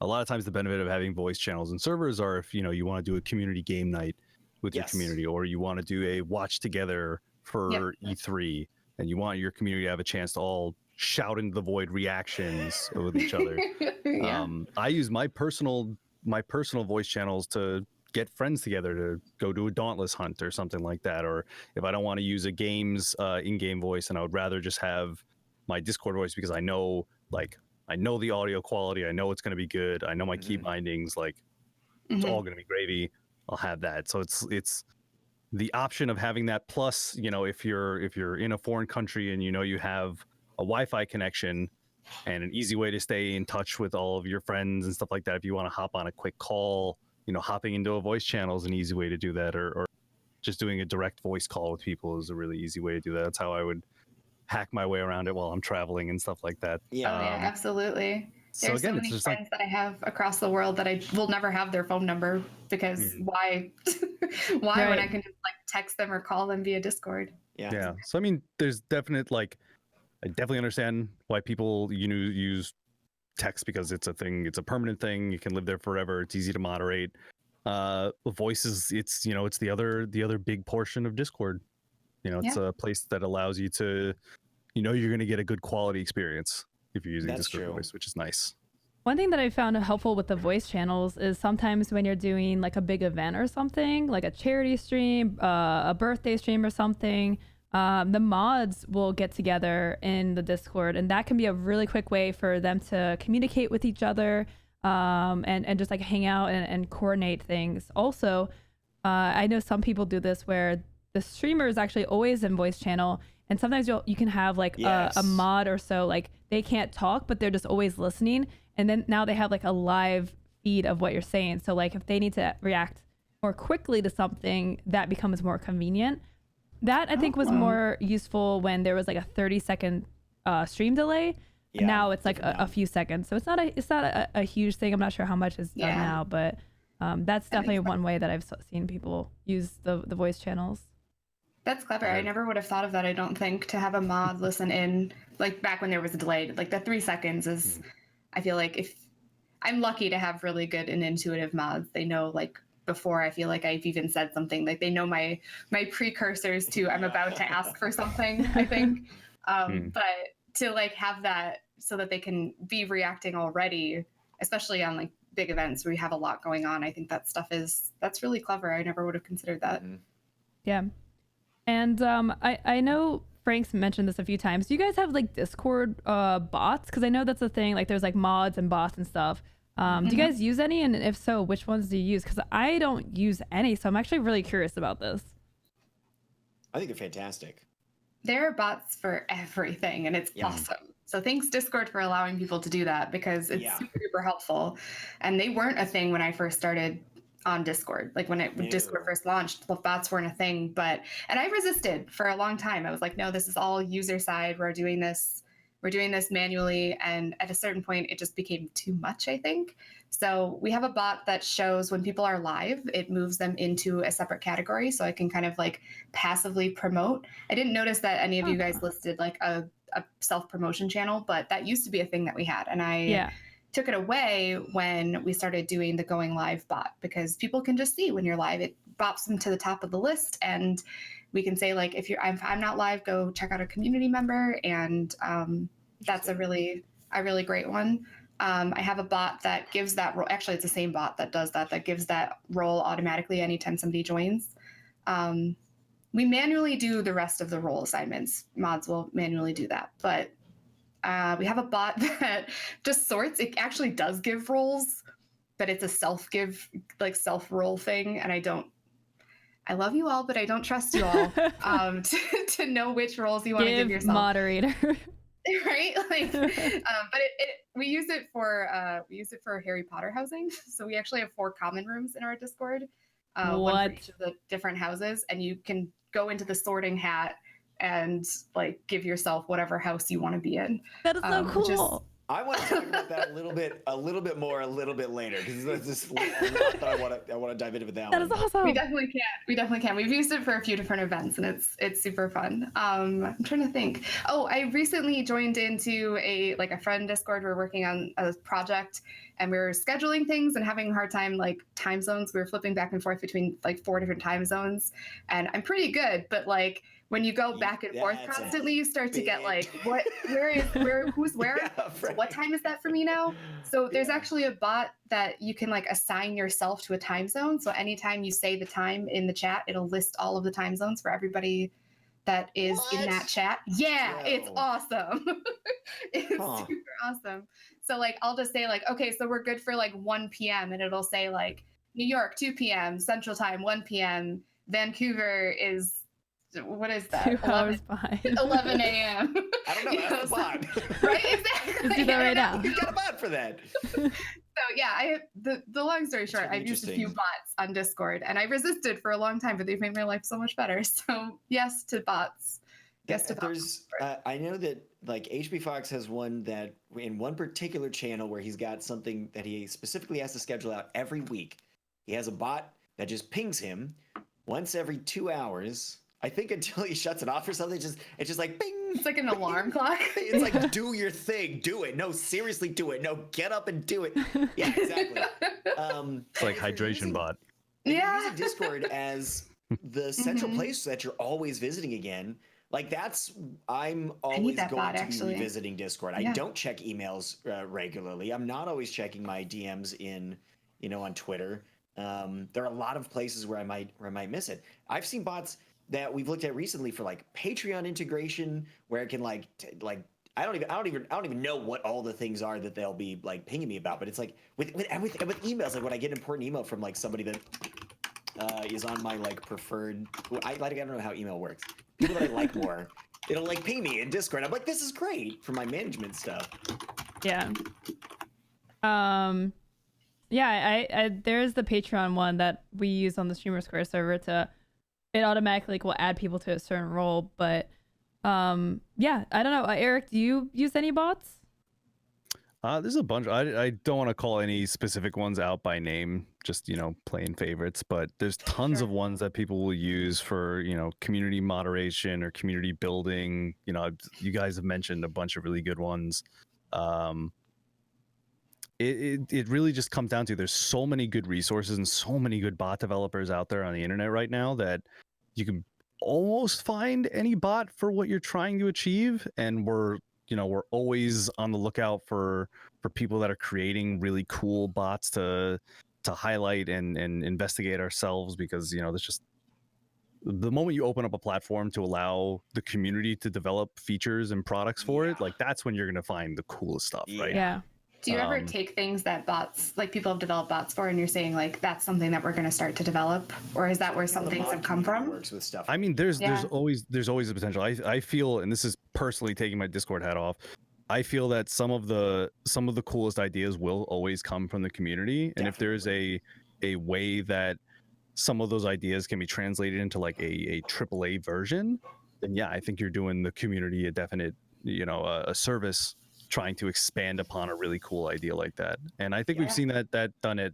a lot of times the benefit of having voice channels and servers are if, you want to do a community game night with your community, or you want to do a watch together for E3, and you want your community to have a chance to all shout into the void reactions with each other. I use my personal voice channels to get friends together to go do a Dauntless hunt or something like that. Or if I don't want to use a game's in-game voice and I would rather just have my Discord voice because I know the audio quality, I know it's going to be good, I know my key bindings, like it's all going to be gravy, I'll have that. So it's the option of having that, plus, if you're in a foreign country and you have a Wi-Fi connection and an easy way to stay in touch with all of your friends and stuff like that, if you want to hop on a quick call, hopping into a voice channel is an easy way to do that, or just doing a direct voice call with people is a really easy way to do that. That's how I would hack my way around it while I'm traveling and stuff like that. Absolutely. There's so again, so many it's just friends that I have across the world that I will never have their phone number, because why when I can just like text them or call them via Discord. Yeah. So I mean, there's definite, like, I definitely understand why people use text, because it's a thing, it's a permanent thing, you can live there forever, it's easy to moderate. Voices, it's it's the other big portion of Discord. It's a place that allows you to you're going to get a good quality experience if you're using Discord voice, which is nice. One thing that I found helpful with the voice channels is sometimes when you're doing like a big event or something, like a charity stream, a birthday stream or something, the mods will get together in the Discord, and that can be a really quick way for them to communicate with each other, and just like hang out and coordinate things. Also, I know some people do this where the streamer is actually always in voice channel, and sometimes you can have like a mod or so, like they can't talk but they're just always listening, and then now they have like a live feed of what you're saying. So like if they need to react more quickly to something, that becomes more convenient. That I think was more useful when there was like a 30-second stream delay. Now it's like a few seconds, so it's not a huge thing. I'm not sure how much is done now, but that's definitely one way that I've seen people use the voice channels. That's clever. I never would have thought of that, I don't think, to have a mod listen in, like back when there was a delay. Like the 3 seconds is, I feel like, if I'm lucky to have really good and intuitive mods, they know like before I feel like I've even said something, like they know my precursors to I'm about to ask for something, I think. But to like have that so that they can be reacting already, especially on like big events where we have a lot going on, I think that's really clever. I never would have considered that. Yeah. And I know Frank's mentioned this a few times. Do you guys have like Discord bots? Because I know that's a thing. Like there's like mods and bots and stuff. Do you guys use any? And if so, which ones do you use? Because I don't use any, so I'm actually really curious about this. I think they're fantastic. There are bots for everything, and it's awesome. So thanks Discord for allowing people to do that, because it's super helpful. And they weren't a thing when I first started on Discord. Like when Discord first launched, the bots weren't a thing, and I resisted for a long time. I was like, no, this is all user side. We're doing this manually. And at a certain point, it just became too much, I think. So we have a bot that shows when people are live, it moves them into a separate category. So I can kind of like passively promote. I didn't notice that any of you guys listed like a self-promotion channel, but that used to be a thing that we had. And I took it away when we started doing the going live bot, because people can just see when you're live. It bops them to the top of the list, and we can say like, if I'm not live, go check out a community member, and that's a really great one. I have a bot that gives that role. Actually, it's the same bot that does that gives that role automatically anytime somebody joins. We manually do the rest of the role assignments. Mods will manually do that, but we have a bot that just sorts. It actually does give roles, but it's a self-roll thing, and I love you all, but I don't trust you all to know which roles you want to give yourself. Moderator. Right? Like, but we use it for Harry Potter housing. So we actually have 4 common rooms in our Discord, one for each of the different houses, and you can go into the sorting hat and like give yourself whatever house you want to be in. That is so cool. I want to talk about that a little bit more a little bit later, because there's just a lot that I want to dive into with that one. That is awesome. We definitely can. We've used it for a few different events, and it's super fun. I'm trying to think. Oh, I recently joined into a friend Discord. We're working on a project, and we were scheduling things and having a hard time like time zones. We were flipping back and forth between like 4 different time zones, and I'm pretty good, but like when you go back and forth constantly, you start to get like, who's where? Yeah, So what time is that for me now? So there's actually a bot that you can like assign yourself to a time zone. So anytime you say the time in the chat, it'll list all of the time zones for everybody that is in that chat. Yeah, Whoa. it's awesome. It's super awesome. So like, I'll just say like, okay, so we're good for like 1 p.m. and it'll say like New York, 2 p.m., Central Time, 1 p.m. Vancouver is, what is that? 2 hours behind. 11 a.m. I don't know. That's the bot. Right? Exactly. Let's do that right now. You got a bot for that. So yeah, the long story short, I've used a few interesting. bots on Discord, and I resisted for a long time, but they've made my life so much better. So yes to bots. Yes to bots. I know that like HB Fox has one that in one particular channel where he's got something that he specifically has to schedule out every week. He has a bot that just pings him once every 2 hours. I think until he shuts it off or something. It's just like bing. It's like an alarm clock. It's like, do your thing, do it. No, seriously, do it. No, get up and do it. Yeah, exactly. It's like hydration bot. If Yeah. you're using Discord as the central place that you're always visiting again, like I'm always that going bot, to actually. be revisiting Discord. I Yeah. don't check emails regularly. I'm not always checking my DMs on Twitter. There are a lot of places where I might miss it. I've seen bots that we've looked at recently for like Patreon integration, where it can I don't even know what all the things are that they'll be like pinging me about, but it's like with emails, like when I get an important email from like somebody that is on my like preferred, I don't know how email works. People that I like more, it'll like ping me in Discord. I'm like, this is great for my management stuff. Yeah. Yeah, I there's the Patreon one that we use on the Streamer Square server it automatically will add people to a certain role, but yeah, I don't know. Eric, do you use any bots? There's a bunch. I don't want to call any specific ones out by name, just plain favorites, but there's tons of ones that people will use for community moderation or community building. You guys have mentioned a bunch of really good ones. It really just comes down to there's so many good resources and so many good bot developers out there on the internet right now that you can almost find any bot for what you're trying to achieve. And we're always on the lookout for people that are creating really cool bots to highlight and investigate ourselves, because there's just, the moment you open up a platform to allow the community to develop features and products for it, like that's when you're going to find the coolest stuff, right? Yeah. Do you ever take things that bots, like people have developed bots for, and you're saying like that's something that we're going to start to develop, or is that where some things have come from? Works with stuff. I mean, there's always a potential. I feel, and this is personally taking my Discord hat off, I feel that some of the coolest ideas will always come from the community. And if there's a way that some of those ideas can be translated into like a AAA version, then yeah, I think you're doing the community a definite, a service, trying to expand upon a really cool idea like that. And I think we've seen that done at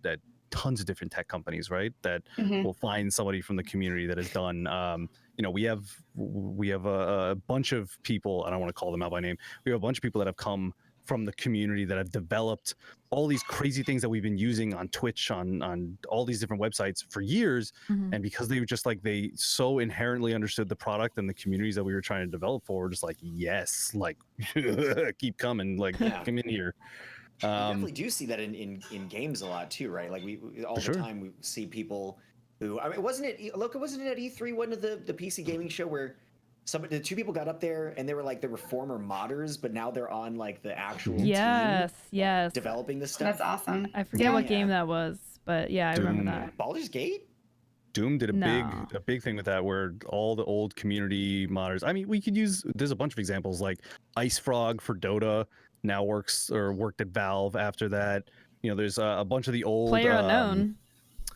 tons of different tech companies, right? That will find somebody from the community that has done, we have a bunch of people, I don't want to call them out by name, we have a bunch of people that have come from the community that have developed all these crazy things that we've been using on Twitch, on all these different websites for years. And because they were just like, they so inherently understood the product and the communities that we were trying to develop for, we're just like, yes, like keep coming, like come in here. We definitely do see that in games a lot too, right? Like we all the time we see people who, I mean, wasn't it at E3, wasn't it the PC gaming show where the two people got up there and they were like, they were former modders, but now they're on like the actual Yes, team yes. developing this stuff. That's awesome. I forget what Yeah. game that was, but yeah, I remember Doom. that. Baldur's Gate? Doom did No. a big thing with that, where all the old community modders. I mean, we could use. There's a bunch of examples, like Ice Frog for Dota now worked at Valve after that. You know, there's a bunch of the old Player Unknown.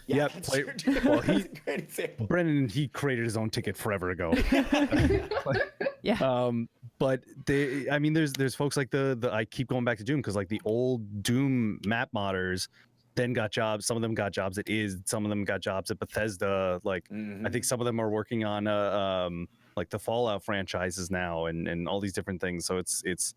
Yep, that's play- true. well, That's a great example. Brennan, he created his own ticket forever ago. Yeah. But I mean, there's folks like the I keep going back to Doom because like the old Doom map modders then got jobs. Some of them got jobs at some of them got jobs at Bethesda. Like I think some of them are working on like the Fallout franchises now and all these different things. So it's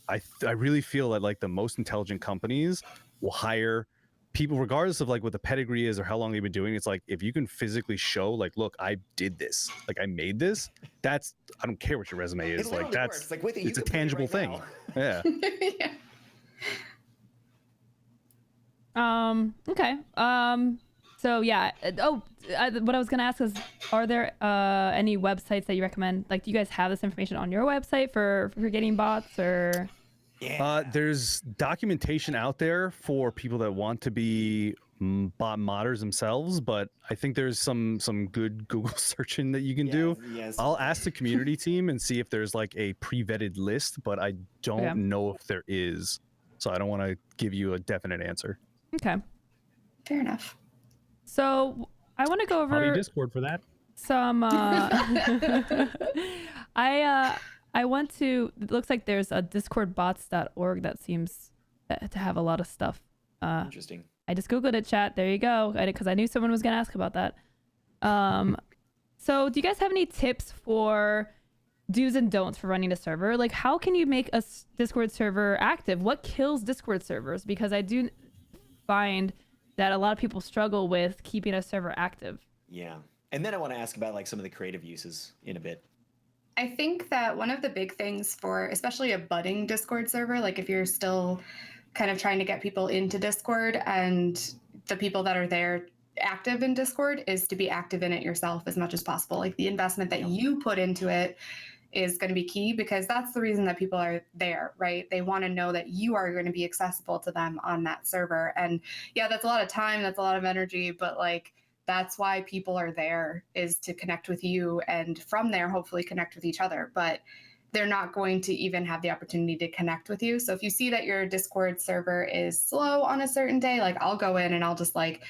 I really feel that like the most intelligent companies will hire people regardless of like what the pedigree is or how long they've been doing. It's like if you can physically show like, look, I did this, like I made this, that's I don't care what your resume It is, like literally that's works. Like with it, it's you a can play it tangible right thing. now. Yeah. Yeah. Okay. So yeah. What I was gonna ask is, are there any websites that you recommend? Like, do you guys have this information on your website for getting bots or? Yeah. There's documentation out there for people that want to be bot modders themselves, but I think there's some good Google searching that you can do. Yes. I'll ask the community team and see if there's like a pre-vetted list, but I don't know if there is. So I don't want to give you a definite answer. Okay. Fair enough. So I want to go Hobby over Discord for that. some. I want to. It looks like there's a discordbots.org that seems to have a lot of stuff. Interesting. I just googled it, chat. There you go. Because I knew someone was gonna ask about that. So do you guys have any tips for do's and don'ts for running a server? Like, how can you make a Discord server active? What kills Discord servers? Because I do find that a lot of people struggle with keeping a server active. Yeah. And then I want to ask about like some of the creative uses in a bit. I think that one of the big things for especially a budding Discord server, like if you're still kind of trying to get people into Discord and the people that are there active in Discord, is to be active in it yourself as much as possible. Like the investment that you put into it is going to be key, because that's the reason that people are there, right? They want to know that you are going to be accessible to them on that server. And yeah, that's a lot of time, that's a lot of energy, but like that's why people are there, is to connect with you, and from there hopefully connect with each other. But they're not going to even have the opportunity to connect with you. So if you see that your Discord server is slow on a certain day, like I'll go in and I'll just like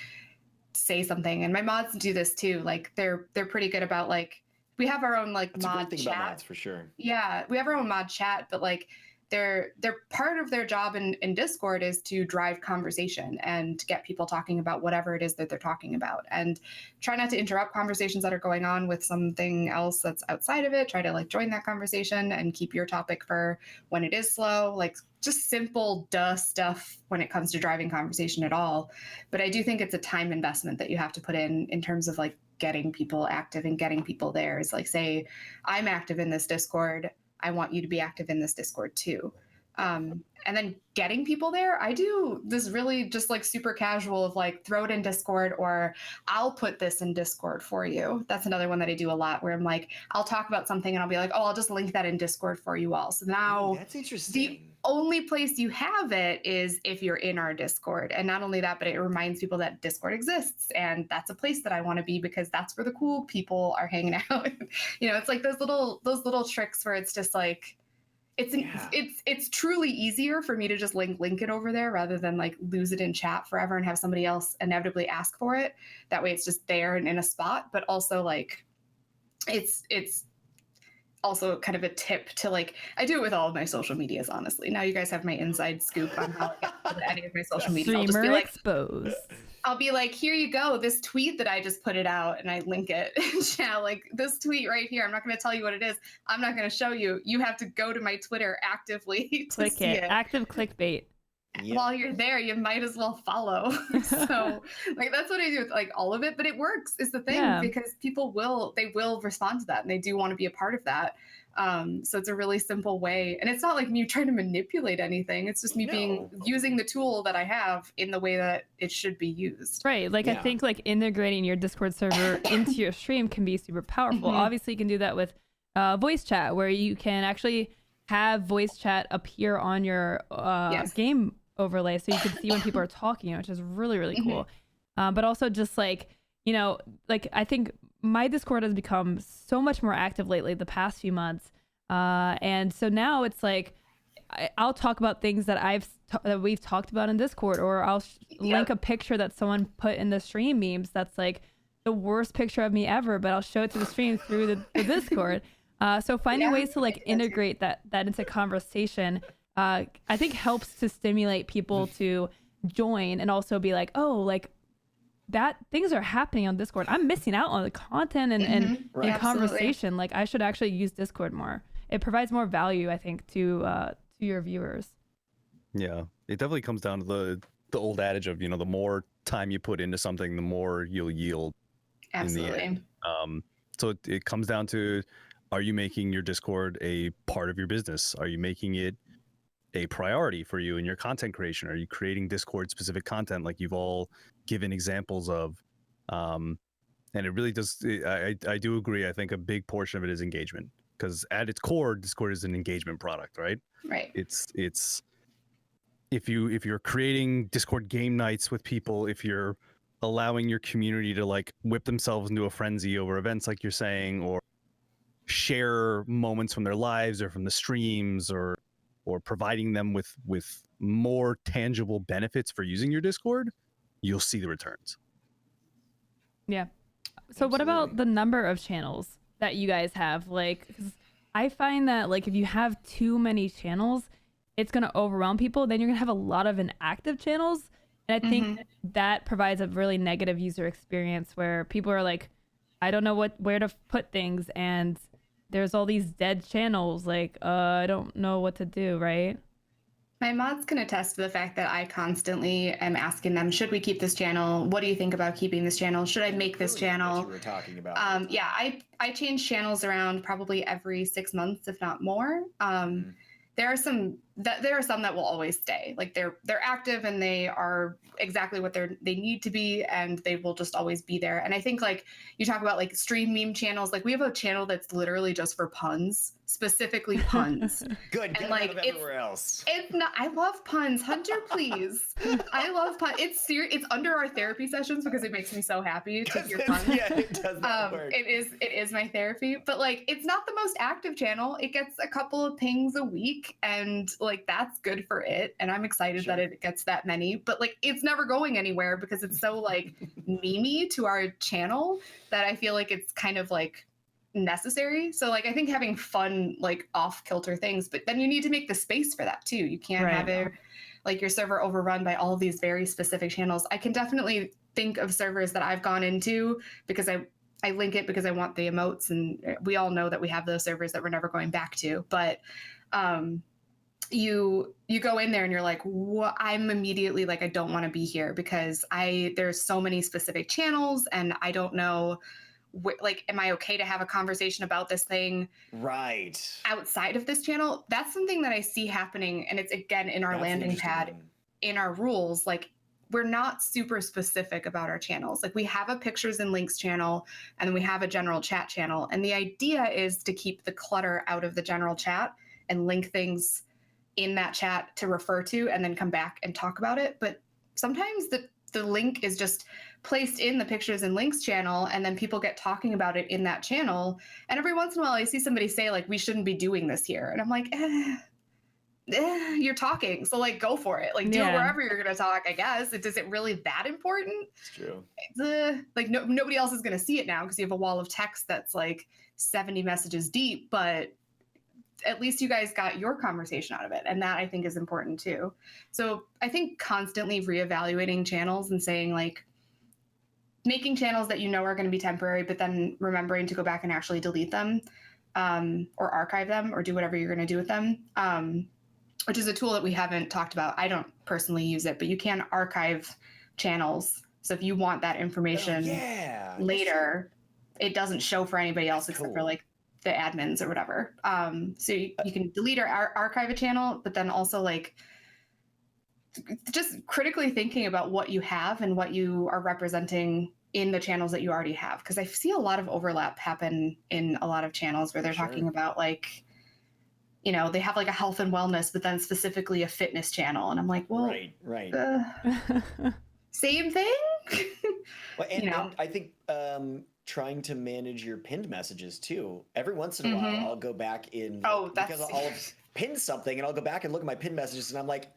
say something, and my mods do this too. Like they're pretty good about like, we have our own like That's a mod great thing chat. about mods for sure. Yeah, we have our own mod chat, but like they're part of their job in Discord is to drive conversation and get people talking about whatever it is that they're talking about, and try not to interrupt conversations that are going on with something else that's outside of it. Try to like join that conversation and keep your topic for when it is slow, like just simple stuff when it comes to driving conversation at all. But I do think it's a time investment that you have to put in terms of like getting people active and getting people there. Is like, say I'm active in this Discord, I want you to be active in this Discord too. And then getting people there, I do this really just like super casual of like, throw it in Discord, or I'll put this in Discord for you. That's another one that I do a lot, where I'm like, I'll talk about something and I'll be like, oh, I'll just link that in Discord for you all. So now That's interesting. the only place you have it is if you're in our Discord. And not only that, but it reminds people that Discord exists, and that's a place that I want to be, because that's where the cool people are hanging out. You know, it's like those little tricks where it's just like, it's truly easier for me to just link it over there rather than like lose it in chat forever and have somebody else inevitably ask for it. That way it's just there and in a spot. But also like it's also kind of a tip to like, I do it with all of my social medias, honestly. Now you guys have my inside scoop on how I get to any of my social media. I'll just be Streamer like, exposed. I'll be like, here you go, this tweet that I just put it out, and I link it. Yeah, like this tweet right here. I'm not going to tell you what it is. I'm not going to show you. You have to go to my Twitter actively to Click see it. Active clickbait. Yep. While you're there, you might as well follow. So like that's what I do with like all of it, but it works is the thing, because people will respond to that, and they do want to be a part of that. So it's a really simple way, and it's not like me trying to manipulate anything. It's just me using the tool that I have in the way that it should be used. Right. Like I think like integrating your Discord server into your stream can be super powerful. Obviously you can do that with voice chat where you can actually have voice chat appear on your Yes. game overlay so you can see when people are talking, which is really, really cool. But also just like, you know, like I think my Discord has become so much more active lately the past few months. And so now it's like, I'll talk about things that that we've talked about in Discord, or I'll link a picture that someone put in the stream memes that's like the worst picture of me ever, but I'll show it to the stream through the Discord. So finding ways to like integrate that into conversation, I think helps to stimulate people to join and also be like, oh, like that things are happening on Discord. I'm missing out on the content and conversation. Like I should actually use Discord more. It provides more value, I think, to your viewers. Yeah, it definitely comes down to the old adage of, you know, the more time you put into something, the more you'll yield. Absolutely. In the end. So it comes down to, are you making your Discord a part of your business? Are you making it a priority for you in your content creation? Are you creating Discord specific content like you've all given examples of? And it really does. I do agree. I think a big portion of it is engagement, because at its core, Discord is an engagement product, right? Right. It's if you're creating Discord game nights with people, if you're allowing your community to like whip themselves into a frenzy over events like you're saying, or share moments from their lives or from the streams, or providing them with more tangible benefits for using your Discord, you'll see the returns. Yeah. So what about the number of channels that you guys have? Like, 'cause I find that like if you have too many channels, it's going to overwhelm people. Then you're going to have a lot of inactive channels. And I think that provides a really negative user experience where people are like, I don't know where to put things. And there's all these dead channels. Like, I don't know what to do, right? My mods can attest to the fact that I constantly am asking them, should we keep this channel? What do you think about keeping this channel? Should I make this channel? What you were talking about. Yeah, I change channels around probably every 6 months, if not more. There are some that will always stay. Like they're active and they are exactly what they need to be, and they will just always be there. And I think like you talk about like stream meme channels, like we have a channel that's literally just for puns, specifically puns. Good. Get like everywhere else. It's not. I love puns, Hunter. Please, I love puns. It's under our therapy sessions because it makes me so happy to hear puns. Yeah, it does that work. It is my therapy, but like it's not the most active channel. It gets a couple of pings a week, and like that's good for it. And I'm excited that it gets that many. But like it's never going anywhere because it's so like memey to our channel that I feel like it's kind of like necessary. So like I think having fun like off kilter things, but then you need to make the space for that too. You can't have it like your server overrun by all of these very specific channels. I can definitely think of servers that I've gone into because I link it because I want the emotes, and we all know that we have those servers that we're never going back to. But you go in there and you're like, what? I'm immediately like, I don't want to be here because there's so many specific channels and I don't know like, am I okay to have a conversation about this thing outside of this channel? That's something that I see happening. And it's again, in our landing pad, in our rules, like we're not super specific about our channels. Like we have a pictures and links channel, and then we have a general chat channel. And the idea is to keep the clutter out of the general chat and link things in that chat to refer to, and then come back and talk about it. But sometimes the link is just placed in the pictures and links channel, and then people get talking about it in that channel. And every once in a while I see somebody say like, we shouldn't be doing this here. And I'm like, you're talking. So like, go for it. Like do it wherever you're going to talk, I guess. Is it really that important? It's true. It's, like nobody else is going to see it now because you have a wall of text that's like 70 messages deep, but at least you guys got your conversation out of it. And that I think is important too. So I think constantly reevaluating channels and saying like, making channels that you know are going to be temporary, but then remembering to go back and actually delete them or archive them or do whatever you're going to do with them, which is a tool that we haven't talked about. I don't personally use it, but you can archive channels. So if you want that information later, it doesn't show for anybody else except for like the admins or whatever. So you can delete or archive a channel, but then also like just critically thinking about what you have and what you are representing in the channels that you already have. Because I see a lot of overlap happen in a lot of channels where they're talking about like, you know, they have like a health and wellness, but then specifically a fitness channel. And I'm like, well, right. Same thing. Well, and, you know. and I think trying to manage your pinned messages too. Every once in a while, I'll go back in because I'll pin something and I'll go back and look at my pinned messages and I'm like,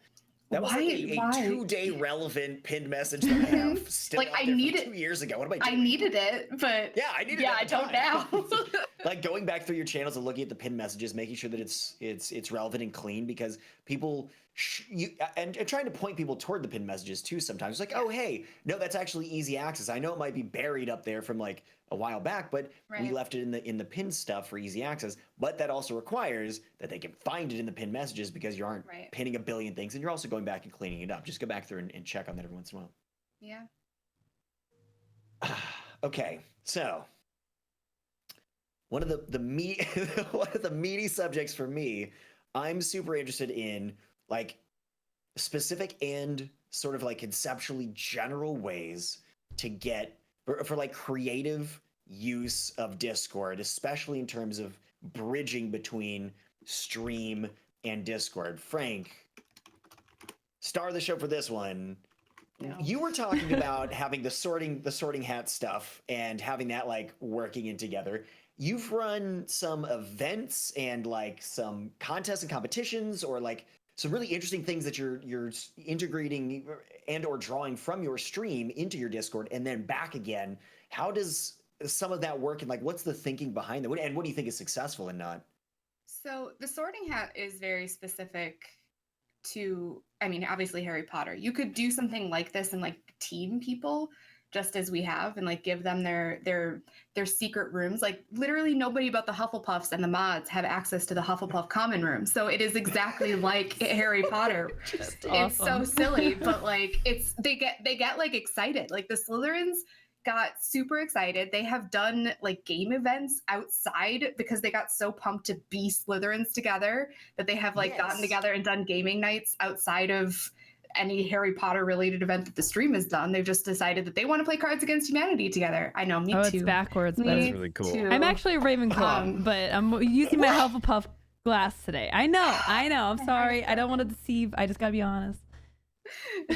that was like a 2-day relevant pinned message that I have still like out I there needed from 2 years ago. What am I doing? I needed it, but I needed it. I don't now. Like going back through your channels and looking at the pinned messages, making sure that it's relevant and clean, because people and trying to point people toward the pinned messages too. Sometimes it's like, oh hey, no, that's actually easy access. I know it might be buried up there from like a while back, but we left it in the pinned stuff for easy access. But that also requires that they can find it in the pinned messages, because you aren't pinning a billion things, and you're also going back and cleaning it up. Just go back through and check on that every once in a while. Yeah. Okay, so one of the meaty subjects for me, I'm super interested in like specific and sort of like conceptually general ways to get for like creative use of Discord, especially in terms of bridging between stream and Discord. Frank, star of the show for this one. No. You were talking about having the sorting hat stuff and having that like working in together. You've run some events and like some contests and competitions, or like some really interesting things that you're integrating and or drawing from your stream into your Discord and then back again. How does some of that work, and like what's the thinking behind that? And what do you think is successful and not? So the sorting hat is very specific to, I mean, obviously Harry Potter. You could do something like this and like team people, just as we have, and like give them their secret rooms. Like literally nobody but the Hufflepuffs and the mods have access to the Hufflepuff common room. So it is exactly like Harry Potter. It's so silly, but like they get like excited. Like the Slytherins got super excited. They have done like game events outside because they got so pumped to be Slytherins together that they have like gotten together and done gaming nights outside of any Harry Potter related event that the stream has done. They've just decided that they want to play Cards Against Humanity together. I know, me too. It's backwards. That's really cool. Too. I'm actually a Ravenclaw, but I'm using my Hufflepuff glass today. I know. I'm sorry. I don't want to deceive. I just gotta be honest.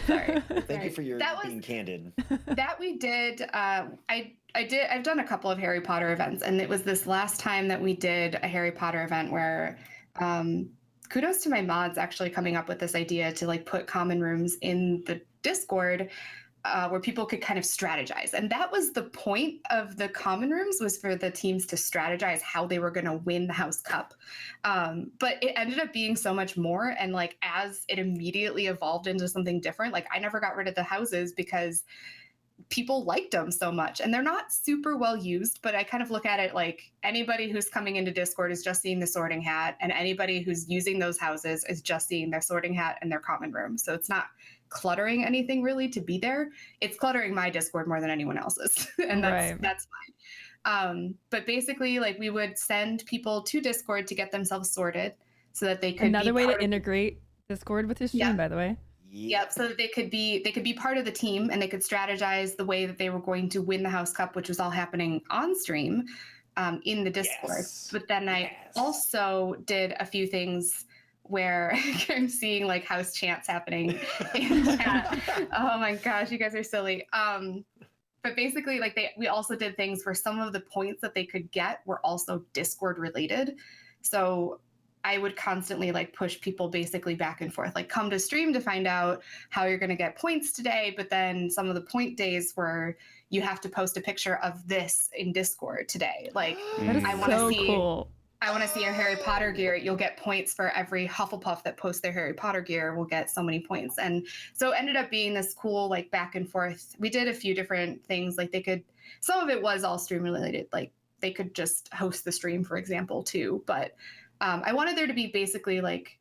Sorry. Thank you for your being candid. That we did. I've done a couple of Harry Potter events, and it was this last time that we did a Harry Potter event where kudos to my mods actually coming up with this idea to like put common rooms in the Discord where people could kind of strategize. And that was the point of the common rooms, was for the teams to strategize how they were going to win the House Cup. But it ended up being so much more. And like, as it immediately evolved into something different, like I never got rid of the houses because people liked them so much, and they're not super well used, but I kind of look at it like anybody who's coming into Discord is just seeing the sorting hat, and anybody who's using those houses is just seeing their sorting hat and their common room. So it's not cluttering anything really to be there. It's cluttering my Discord more than anyone else's. And that's fine. But basically, like, we would send people to Discord to get themselves sorted so that they could another way to integrate Discord with your stream, by the way. Yep. So that they could be part of the team, and they could strategize the way that they were going to win the House Cup, which was all happening on stream in the Discord. But then I also did a few things where I'm seeing like house chants happening in chat. Oh my gosh, you guys are silly. But basically, like we also did things where some of the points that they could get were also Discord related. So I would constantly like push people basically back and forth, like come to stream to find out how you're going to get points today. But then some of the point days where you have to post a picture of this in Discord today. Like I want to see, cool. I want to see your Harry Potter gear. You'll get points for every Hufflepuff that posts their Harry Potter gear will get so many points. And so it ended up being this cool, like back and forth. We did a few different things. Like some of it was all stream related. Like they could just host the stream, for example, too. But I wanted there to be basically like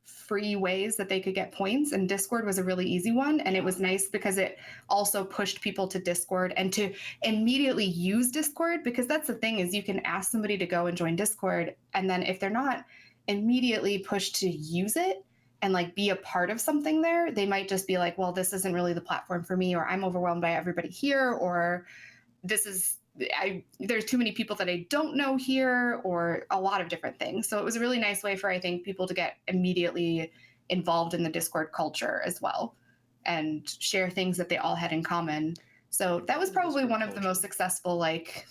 free ways that they could get points, and Discord was a really easy one. And it was nice because it also pushed people to Discord and to immediately use Discord, because that's the thing, is you can ask somebody to go and join Discord, and then if they're not immediately pushed to use it, and like be a part of something there, they might just be like, well, this isn't really the platform for me, or I'm overwhelmed by everybody here, or there's too many people that I don't know here, or a lot of different things. So it was a really nice way for, I think, people to get immediately involved in the Discord culture as well and share things that they all had in common. So that was probably one of the most successful, like,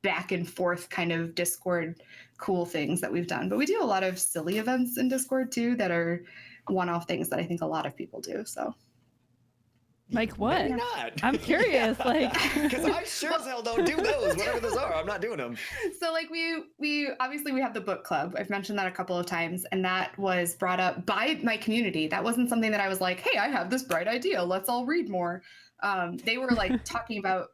back and forth kind of Discord cool things that we've done. But we do a lot of silly events in Discord too that are one-off things that I think a lot of people do. So like what? Maybe not. I'm curious. Like, because I sure as hell don't do those. Whatever those are, I'm not doing them. So like we obviously we have the book club. I've mentioned that a couple of times, and that was brought up by my community. That wasn't something that I was like, hey, I have this bright idea, let's all read more. They were like talking about,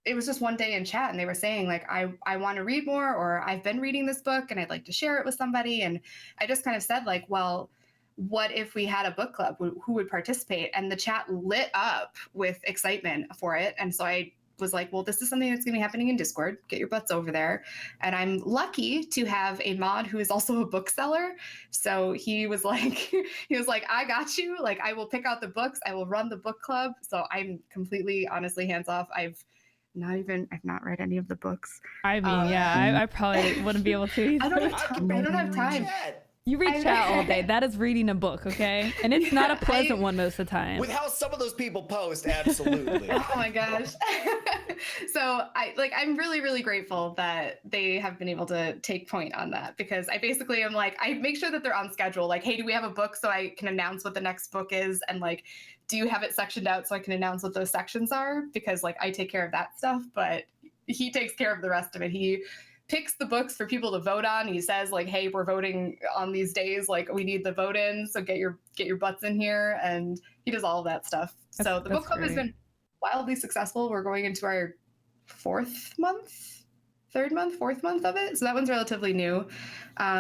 it was just one day in chat, and they were saying like, I want to read more, or I've been reading this book and I'd like to share it with somebody. And I just kind of said like, well, what if we had a book club? Who would participate? And the chat lit up with excitement for it. And so I was like, well, this is something that's going to be happening in Discord. Get your butts over there. And I'm lucky to have a mod who is also a bookseller. So he was like, I got you. Like, I will pick out the books. I will run the book club. So I'm completely, honestly, hands off. I've not read any of the books. I mean, yeah, I probably wouldn't be able to either. I don't have time. You read chat all day. That is reading a book, okay? And it's not a pleasant one most of the time. With how some of those people post, absolutely. Oh my gosh. So I'm really, really grateful that they have been able to take point on that, because I basically am like, I make sure that they're on schedule. Like, hey, do we have a book so I can announce what the next book is? And like, do you have it sectioned out so I can announce what those sections are? Because like I take care of that stuff, but he takes care of the rest of it. He picks the books for people to vote on. He says like, hey, we're voting on these days, like we need the vote in, so get your butts in here. And he does all of that stuff. So the book club has been wildly successful. We're going into our fourth month of it, so that one's relatively new.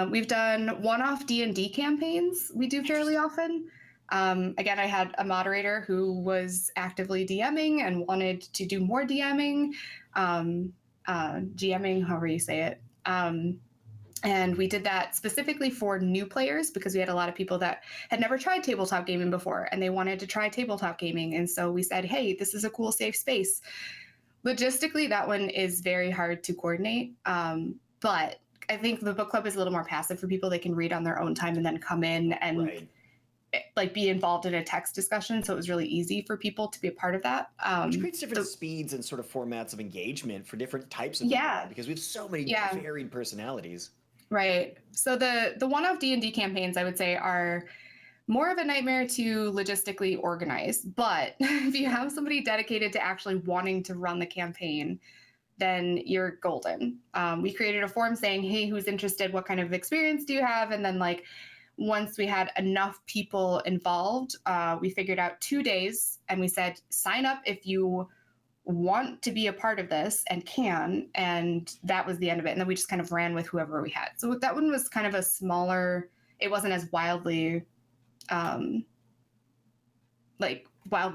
We've done one-off D&D campaigns we do fairly often. Again, I had a moderator who was actively DMing and wanted to do more DMing. GMing, however you say it. And we did that specifically for new players, because we had a lot of people that had never tried tabletop gaming before and they wanted to try tabletop gaming. And so we said, hey, this is a cool, safe space. Logistically, that one is very hard to coordinate. But I think the book club is a little more passive for people. They can read on their own time and then come in and like be involved in a text discussion. So it was really easy for people to be a part of that. Which creates different speeds and sort of formats of engagement for different types of people, because we have so many varied personalities. Right. So the one-off D&D campaigns, I would say, are more of a nightmare to logistically organize. But if you have somebody dedicated to actually wanting to run the campaign, then you're golden. We created a form saying, hey, who's interested? What kind of experience do you have? And then like, once we had enough people involved, we figured out 2 days, and we said, sign up if you want to be a part of this and can. And that was the end of it. And then we just kind of ran with whoever we had. So that one was kind of a smaller, it wasn't as wildly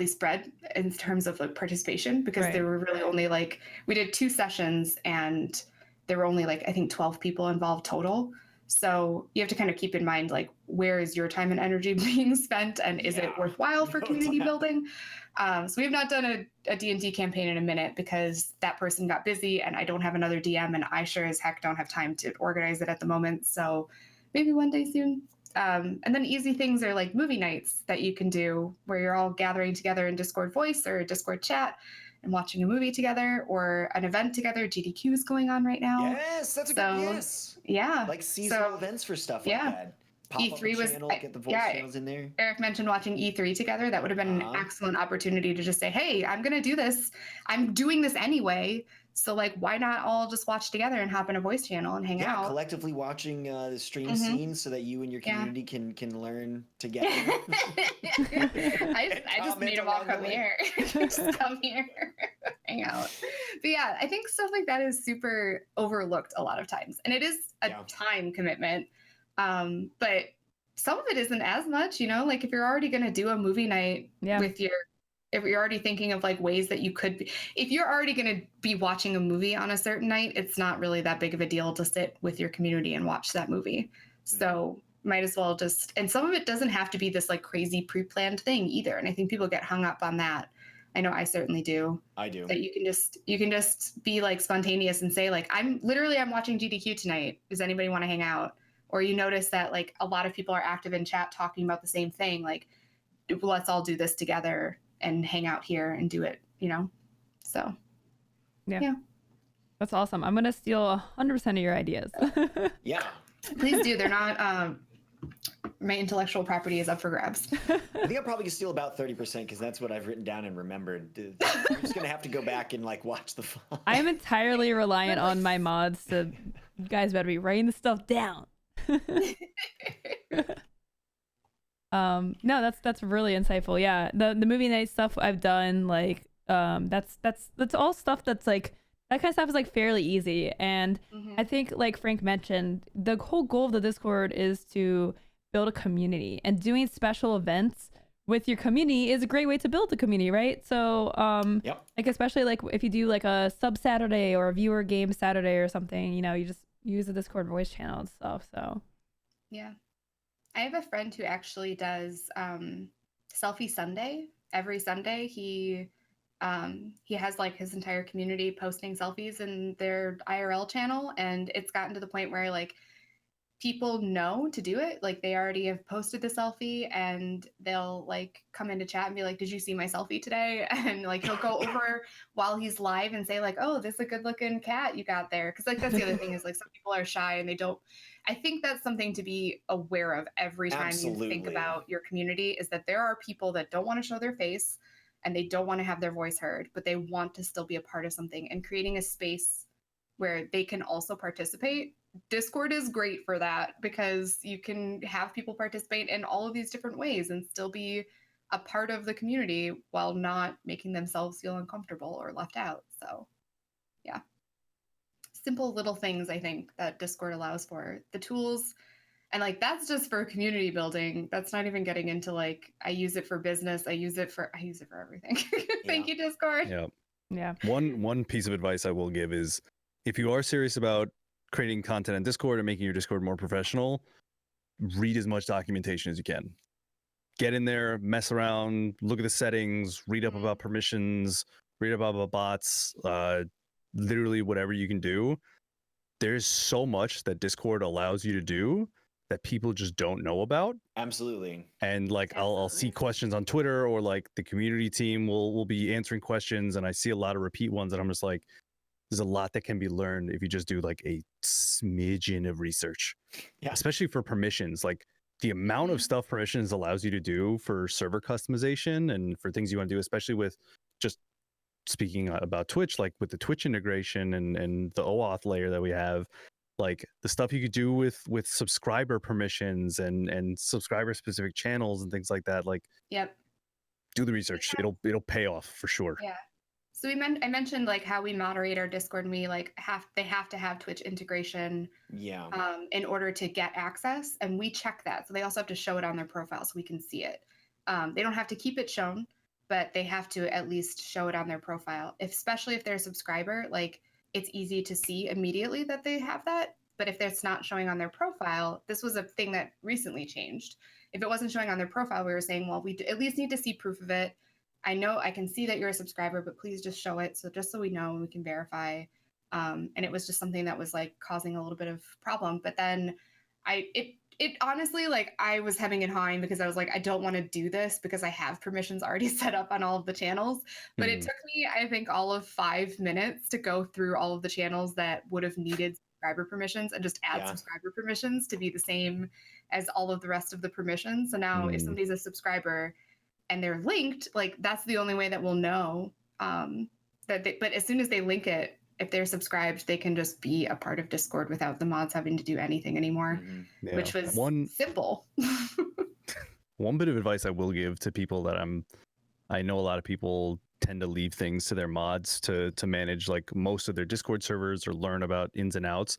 spread in terms of like participation, because there were really only like, we did 2 sessions and there were only like, I think 12 people involved total. So you have to kind of keep in mind, like, where is your time and energy being spent, and is it worthwhile for community building? So we have not done a D&D campaign in a minute, because that person got busy and I don't have another DM, and I sure as heck don't have time to organize it at the moment. So maybe one day soon. And then easy things are like movie nights that you can do where you're all gathering together in Discord voice or Discord chat and watching a movie together, or an event together. GDQ is going on right now. Yes, that's a good yes. Yeah. Like seasonal events for stuff like that. Pop E3 up a channel, get the voice channels in there. Eric mentioned watching E3 together. That would have been an excellent opportunity to just say, hey, I'm going to do this. I'm doing this anyway. So like, why not all just watch together and hop in a voice channel and hang out? Collectively watching the stream scene so that you and your community can learn together. I just made them all come here. Just come here, hang out. But yeah, I think stuff like that is super overlooked a lot of times. And it is a time commitment. But some of it isn't as much, like if you're already going to do a movie night if you're already thinking of like ways that you could be, if you're already going to be watching a movie on a certain night, it's not really that big of a deal to sit with your community and watch that movie. So might as well just, and some of it doesn't have to be this like crazy pre-planned thing either. And I think people get hung up on that. I know I certainly do. I do. That you can just be like spontaneous and say like, I'm watching GDQ tonight. Does anybody want to hang out? Or you notice that like a lot of people are active in chat talking about the same thing. Like, let's all do this together and hang out here and do it, you know? So, yeah. That's awesome. I'm going to steal 100% of your ideas. Yeah. Please do. They're not, my intellectual property is up for grabs. I think I'll probably steal about 30% because that's what I've written down and remembered. I'm just going to have to go back and like watch the file. I'm entirely reliant on my mods to, you guys better be writing this stuff down. No, that's really insightful. Yeah, the movie night stuff I've done, like that's all stuff that's like, that kind of stuff is like fairly easy. And I think like Frank mentioned, the whole goal of the Discord is to build a community, and doing special events with your community is a great way to build the community, right? So like especially like if you do like a sub Saturday or a viewer game Saturday or something, you know, you just use the Discord voice channel and stuff. So yeah, I have a friend who actually does Selfie Sunday. Every Sunday he has like his entire community posting selfies in their IRL channel, and it's gotten to the point where like people know to do it. Like they already have posted the selfie, and they'll like come into chat and be like, did you see my selfie today? And like he'll go over while he's live and say like, oh, this is a good looking cat you got there. Because like that's the other thing is like some people are shy and they don't. I think that's something to be aware of every time you think about your community, is that there are people that don't want to show their face and they don't want to have their voice heard, but they want to still be a part of something. And creating a space where they can also participate, Discord is great for that, because you can have people participate in all of these different ways and still be a part of the community while not making themselves feel uncomfortable or left out. So yeah, simple little things I think that Discord allows for. The tools, and like that's just for community building. That's not even getting into like, I use it for business. I use it for everything. Thank you, Discord. Yeah. One piece of advice I will give is, if you are serious about creating content on Discord and making your Discord more professional, read as much documentation as you can. Get in there, mess around, look at the settings, read up about permissions, read up about bots, literally whatever you can do. There's so much that Discord allows you to do that people just don't know about. Absolutely. And like I'll see questions on Twitter, or like the community team will be answering questions, and I see a lot of repeat ones, and I'm just like, there's a lot that can be learned if you just do like a smidgen of research. Yeah. Especially for permissions. Like the amount of stuff permissions allows you to do for server customization and for things you want to do, especially with just speaking about Twitch, like with the Twitch integration and the OAuth layer that we have, like the stuff you could do with subscriber permissions and subscriber specific channels and things like that. Like, do the research. It'll pay off for sure. Yeah. So I mentioned like how we moderate our Discord, and we like they have to have Twitch integration in order to get access, and we check that. So they also have to show it on their profile so we can see it. They don't have to keep it shown, but they have to at least show it on their profile. Especially if they're a subscriber, like it's easy to see immediately that they have that. But if it's not showing on their profile, this was a thing that recently changed. If it wasn't showing on their profile, we were saying, well, we at least need to see proof of it. I know I can see that you're a subscriber, but please just show it. So just so we know and we can verify. And it was just something that was like causing a little bit of problem. But then it honestly, like I was hemming and hawing because I was like, I don't want to do this because I have permissions already set up on all of the channels. But it took me, I think, all of 5 minutes to go through all of the channels that would have needed subscriber permissions and just add subscriber permissions to be the same as all of the rest of the permissions. So now if somebody's a subscriber and they're linked, like that's the only way that we'll know but as soon as they link it, if they're subscribed, they can just be a part of Discord without the mods having to do anything anymore, which was simple. One bit of advice I will give to people that I know a lot of people tend to leave things to their mods to manage like most of their Discord servers or learn about ins and outs.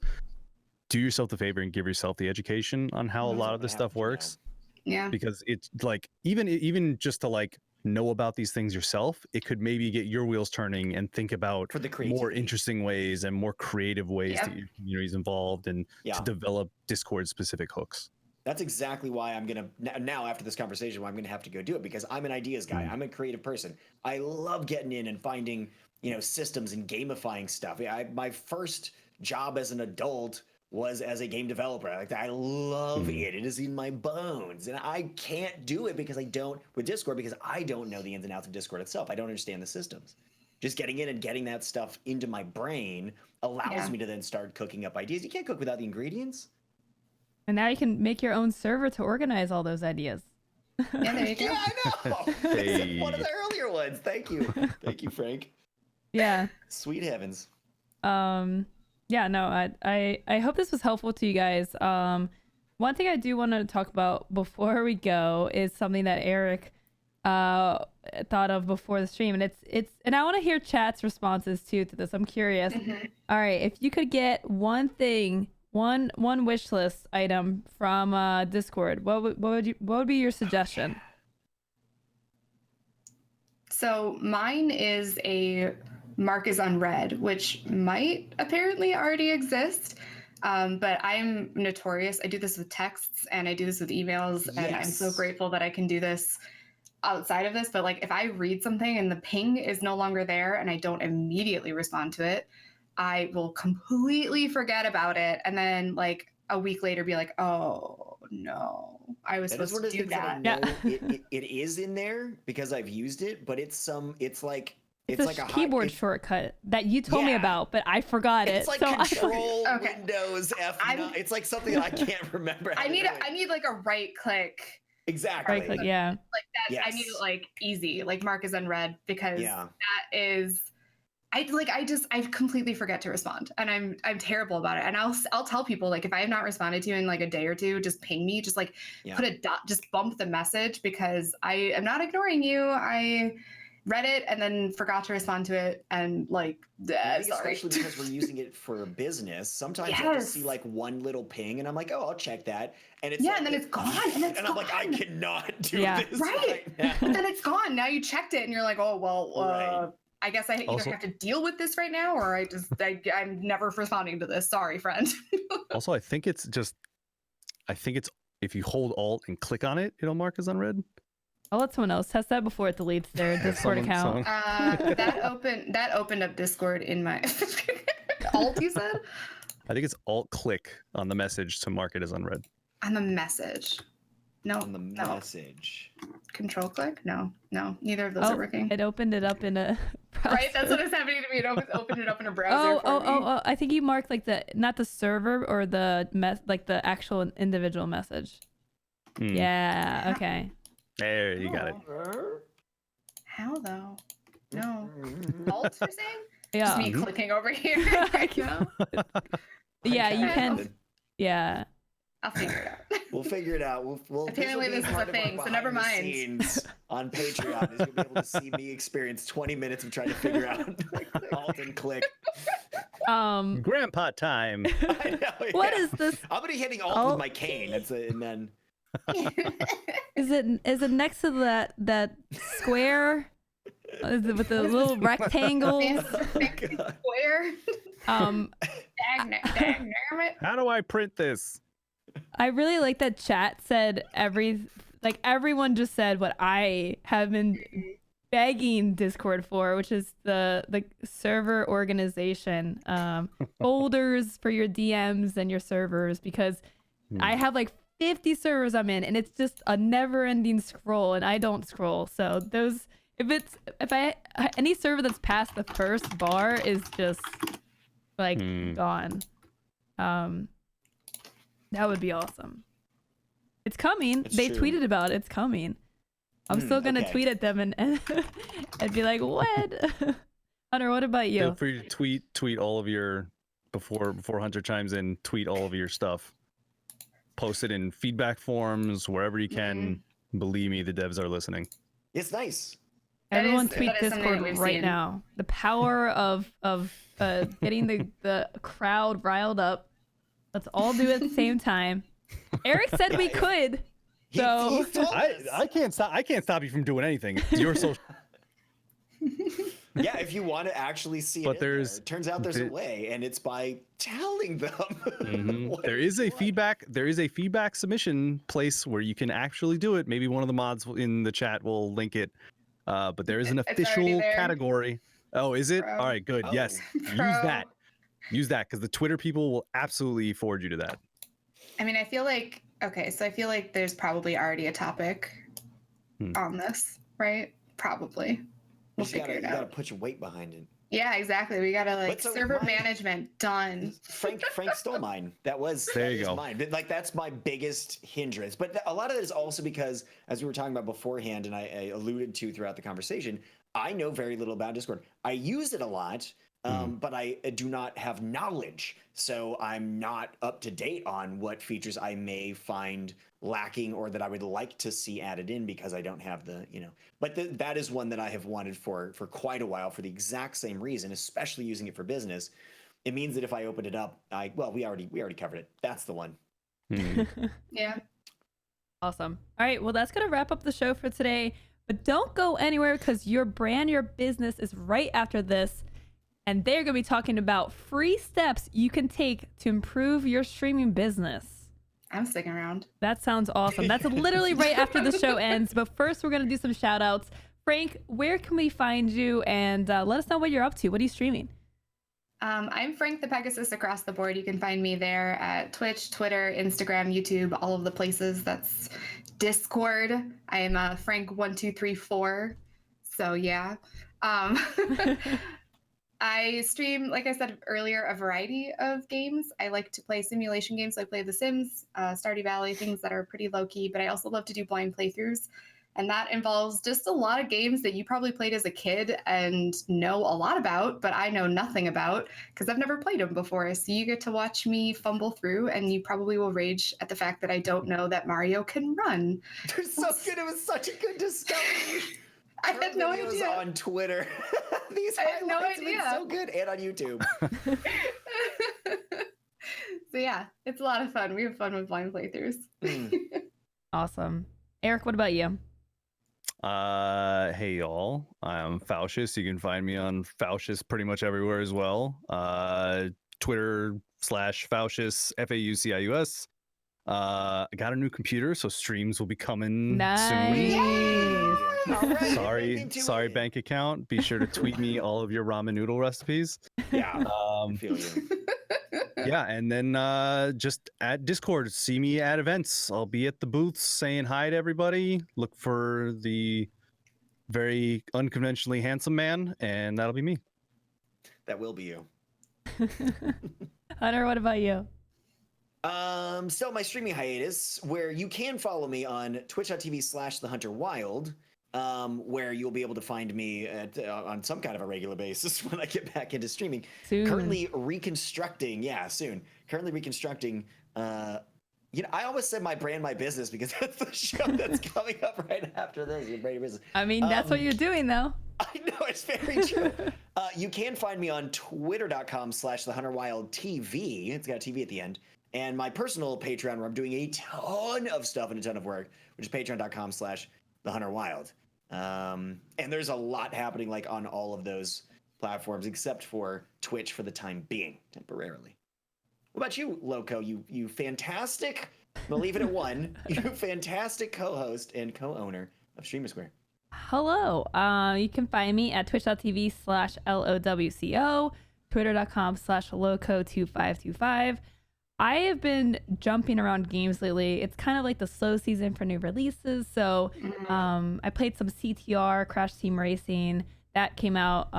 Do yourself the favor and give yourself the education on how a lot of this stuff works. Yeah. Because it's like even just to like know about these things yourself, it could maybe get your wheels turning and think about more interesting ways and more creative ways to get your communities involved and to develop Discord specific hooks. That's exactly why I'm gonna now after this conversation, why I'm gonna have to go do it, because I'm an ideas guy. I'm a creative person. I love getting in and finding, systems and gamifying stuff. My first job as an adult was as a game developer. I love it. It is in my bones, and I can't do it because I don't with Discord, because I don't know the ins and outs of Discord itself. I don't understand the systems. Just getting in and getting that stuff into my brain allows me to then start cooking up ideas. You can't cook without the ingredients. And now you can make your own server to organize all those ideas. Yeah, there you go. Yeah, I know. Hey. One of the earlier ones. Thank you. Thank you, Frank. Yeah. Sweet heavens. Yeah, no, I hope this was helpful to you guys. One thing I do want to talk about before we go is something that Eric thought of before the stream, and it's and I want to hear chat's responses too to this. I'm curious. All right, if you could get one thing, one wish list item from Discord, what would be your suggestion? So mine is a mark is unread, which might apparently already exist. But I'm notorious. I do this with texts and I do this with emails, and I'm so grateful that I can do this outside of this. But like, if I read something and the ping is no longer there and I don't immediately respond to it, I will completely forget about it. And then like a week later be like, oh no, I was supposed to do that. It is in there because I've used it, but it's like a keyboard shortcut that you told me about, but I forgot it. It's like Control Windows F9. It's like something that I can't remember. I need like a right click. Exactly. Right click, yeah. Like that. Yes. I need it like easy, like mark as unread, because that is. I completely forget to respond, and I'm terrible about it. And I'll tell people, like, if I have not responded to you in like a day or two, just ping me, just like put a dot, just bump the message, because I am not ignoring you. I read it and then forgot to respond to it, and like, especially because we're using it for business. Sometimes I just see like one little ping, and I'm like, oh, I'll check that, and it's and then it's gone, and I'm like, I cannot do this right now. But then it's gone. Now you checked it, and you're like, oh well. I guess I either have to deal with this right now, or I'm never responding to this. Sorry, friend. Also, I think it's if you hold Alt and click on it, it'll mark as unread. I'll let someone else test that before it deletes their Discord account. That opened up Discord in my Alt, you said? I think it's Alt click on the message to mark it as unread. On the message. No. On the message. Control click? No. Neither of those are working. It opened it up in a browser. Right, that's what is happening to me. It opened it up in a browser. Oh! I think you marked like not the server or the the actual individual message. Yeah. Okay. There, you got it. How though? No. Alt, you're saying? Yeah. Just me clicking over here right now. Yeah, you can. Yeah. I'll figure it out. We'll figure it out. We'll apparently this is a thing, so never mind. Scenes on Patreon is you'll be able to see me experience 20 minutes of trying to figure out Alt and click. Grandpa time. I know, What is this? I'm gonna be hitting Alt with my cane. And then. Is it next to that square? Is it with the little rectangles? Square. Dang it. How do I print this? I really like that chat said everyone just said what I have been begging Discord for, which is the server organization, folders for your DMs and your servers, because I have like 50 servers I'm in, and it's just a never-ending scroll, and I don't scroll. So any server that's past the first bar is just like gone. That would be awesome. It's coming. They tweeted about it. It's coming. I'm still gonna tweet at them and be like, "What?" Hunter, what about you? Feel free to tweet all of your before Hunter chimes in. Tweet all of your stuff. Post it in feedback forums wherever you can. Believe me, the devs are listening. It's nice. Everyone tweet Discord right now. The power of getting the crowd riled up. Let's all do it at the same time. Eric said we could. So I can't stop you from doing anything. It's your social. Yeah, if you want to actually see But it in there, there's it turns out there's a way, and it's by telling them. what there is a you want. feedback. There is a feedback submission place where you can actually do it. Maybe one of the mods in the chat will link it. But there is an It's already official there. category. Oh, is it? Pro. All right, good. Oh. Yes, Pro. use that. Use that because the Twitter people will absolutely forward you to that. I mean, I feel like there's probably already a topic on this, right? Probably. We'll figure it You gotta out. put your weight behind it. Yeah, exactly. We gotta like But so server my- management done. Frank stole mine. That There you is go. mine. Like that's my biggest hindrance. But a lot of it is also because, as we were talking about beforehand, and I alluded to throughout the conversation, I know very little about Discord. I use it a lot, but I do not have knowledge, so I'm not up to date on what features I may find lacking or that I would like to see added in because I don't have the, you know. But that is one that I have wanted for quite a while for the exact same reason, especially using it for business. It means that if I open it up, we already covered it. That's the one. Yeah. Awesome. All right, well, that's going to wrap up the show for today. But don't go anywhere because your brand, your business is right after this. And they're going to be talking about free steps you can take to improve your streaming business. I'm sticking around. That sounds awesome. That's literally right after the show ends. But first, we're going to do some shout outs. Frank, where can we find you? And let us know what you're up to. What are you streaming? I'm FrankthePegasus across the board. You can find me there at Twitch, Twitter, Instagram, YouTube, all of the places. That's Discord. I am Frank1234. So yeah. I stream, like I said earlier, a variety of games. I like to play simulation games. So I play The Sims, Stardew Valley, things that are pretty low key, but I also love to do blind playthroughs. And that involves just a lot of games that you probably played as a kid and know a lot about, but I know nothing about because I've never played them before. So you get to watch me fumble through, and you probably will rage at the fact that I don't know that Mario can run. They're so good. It was such a good discovery. I had no Videos idea. on Twitter. These I had no highlights have been idea. so good, and on YouTube. So yeah, it's a lot of fun. We have fun with blind playthroughs. Awesome. Eric, what about you? Hey y'all, I'm Faucius. You can find me on Faucius pretty much everywhere as well. Twitter /Faucius, FAUCIUS. I got a new computer, so streams will be coming Nice. soon. All right, Sorry, bank account. Be sure to tweet me all of your ramen noodle recipes. Yeah, I feel you. Yeah, and then just at Discord, see me at events. I'll be at the booths saying hi to everybody. Look for the very unconventionally handsome man, and that'll be me. That will be you. Hunter, what about you? Still my streaming hiatus, where you can follow me on twitch.tv/thehunterwild, where you'll be able to find me on some kind of a regular basis when I get back into streaming. Soon. Currently reconstructing, soon. Currently reconstructing, I almost said my brand, my business, because that's the show that's coming up right after this, your brand, your business. I mean, that's what you're doing, though. I know, it's very true. You can find me on twitter.com/thehunterwildtv. It's got a TV at the end. And my personal Patreon, where I'm doing a ton of stuff and a ton of work, which is patreon.com/thehunterwild. And there's a lot happening like on all of those platforms, except for Twitch for the time being, temporarily. What about you, Loco? You fantastic, we'll leave it at one, you fantastic co-host and co-owner of Streamer Square. Hello. You can find me at twitch.tv/LOWCO, twitter.com/loco2525. I have been jumping around games lately. It's kind of like the slow season for new releases. So I played some CTR, Crash Team Racing. That came out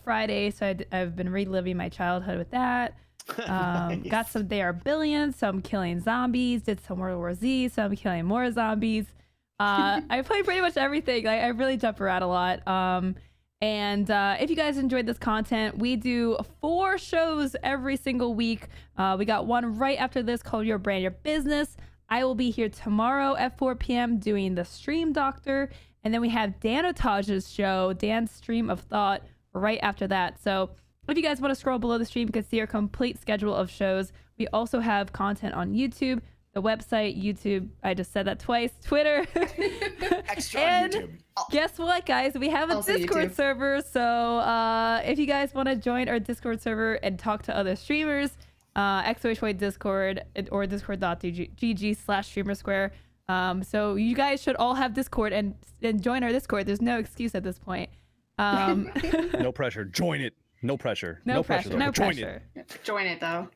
Friday. So I've been reliving my childhood with that. Nice. Got some They Are Billions. So I'm killing zombies. Did some World War Z. So I'm killing more zombies. I play pretty much everything. I really jump around a lot. And if you guys enjoyed this content, we do 4 shows every single week. We got one right after this called Your Brand, Your Business. I will be here tomorrow at 4 p.m. doing the Stream Doctor. And then we have Dan Otaj's show, Dan's Stream of Thought, right after that. So if you guys want to scroll below the stream, you can see our complete schedule of shows. We also have content on YouTube, the website, YouTube. I just said that twice. Twitter. Extra And on YouTube. guess what, guys? We have a Also Discord YouTube. server. So if you guys want to join our Discord server and talk to other streamers, XOHY Discord or discord.gg/streamersquare. So you guys should all have Discord and join our Discord. There's no excuse at this point. No pressure. Join it. No pressure. No pressure. though, No but join pressure. Join it though.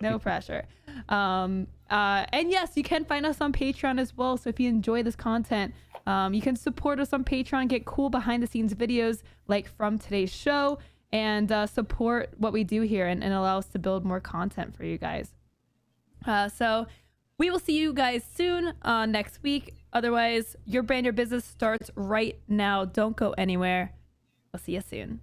No pressure. And yes, you can find us on Patreon as well. So if you enjoy this content, you can support us on Patreon, get cool behind the scenes videos like from today's show, and support what we do here and allow us to build more content for you guys. So we will see you guys soon next week. Otherwise, Your Brand, Your Business starts right now. Don't go anywhere. I'll see you soon.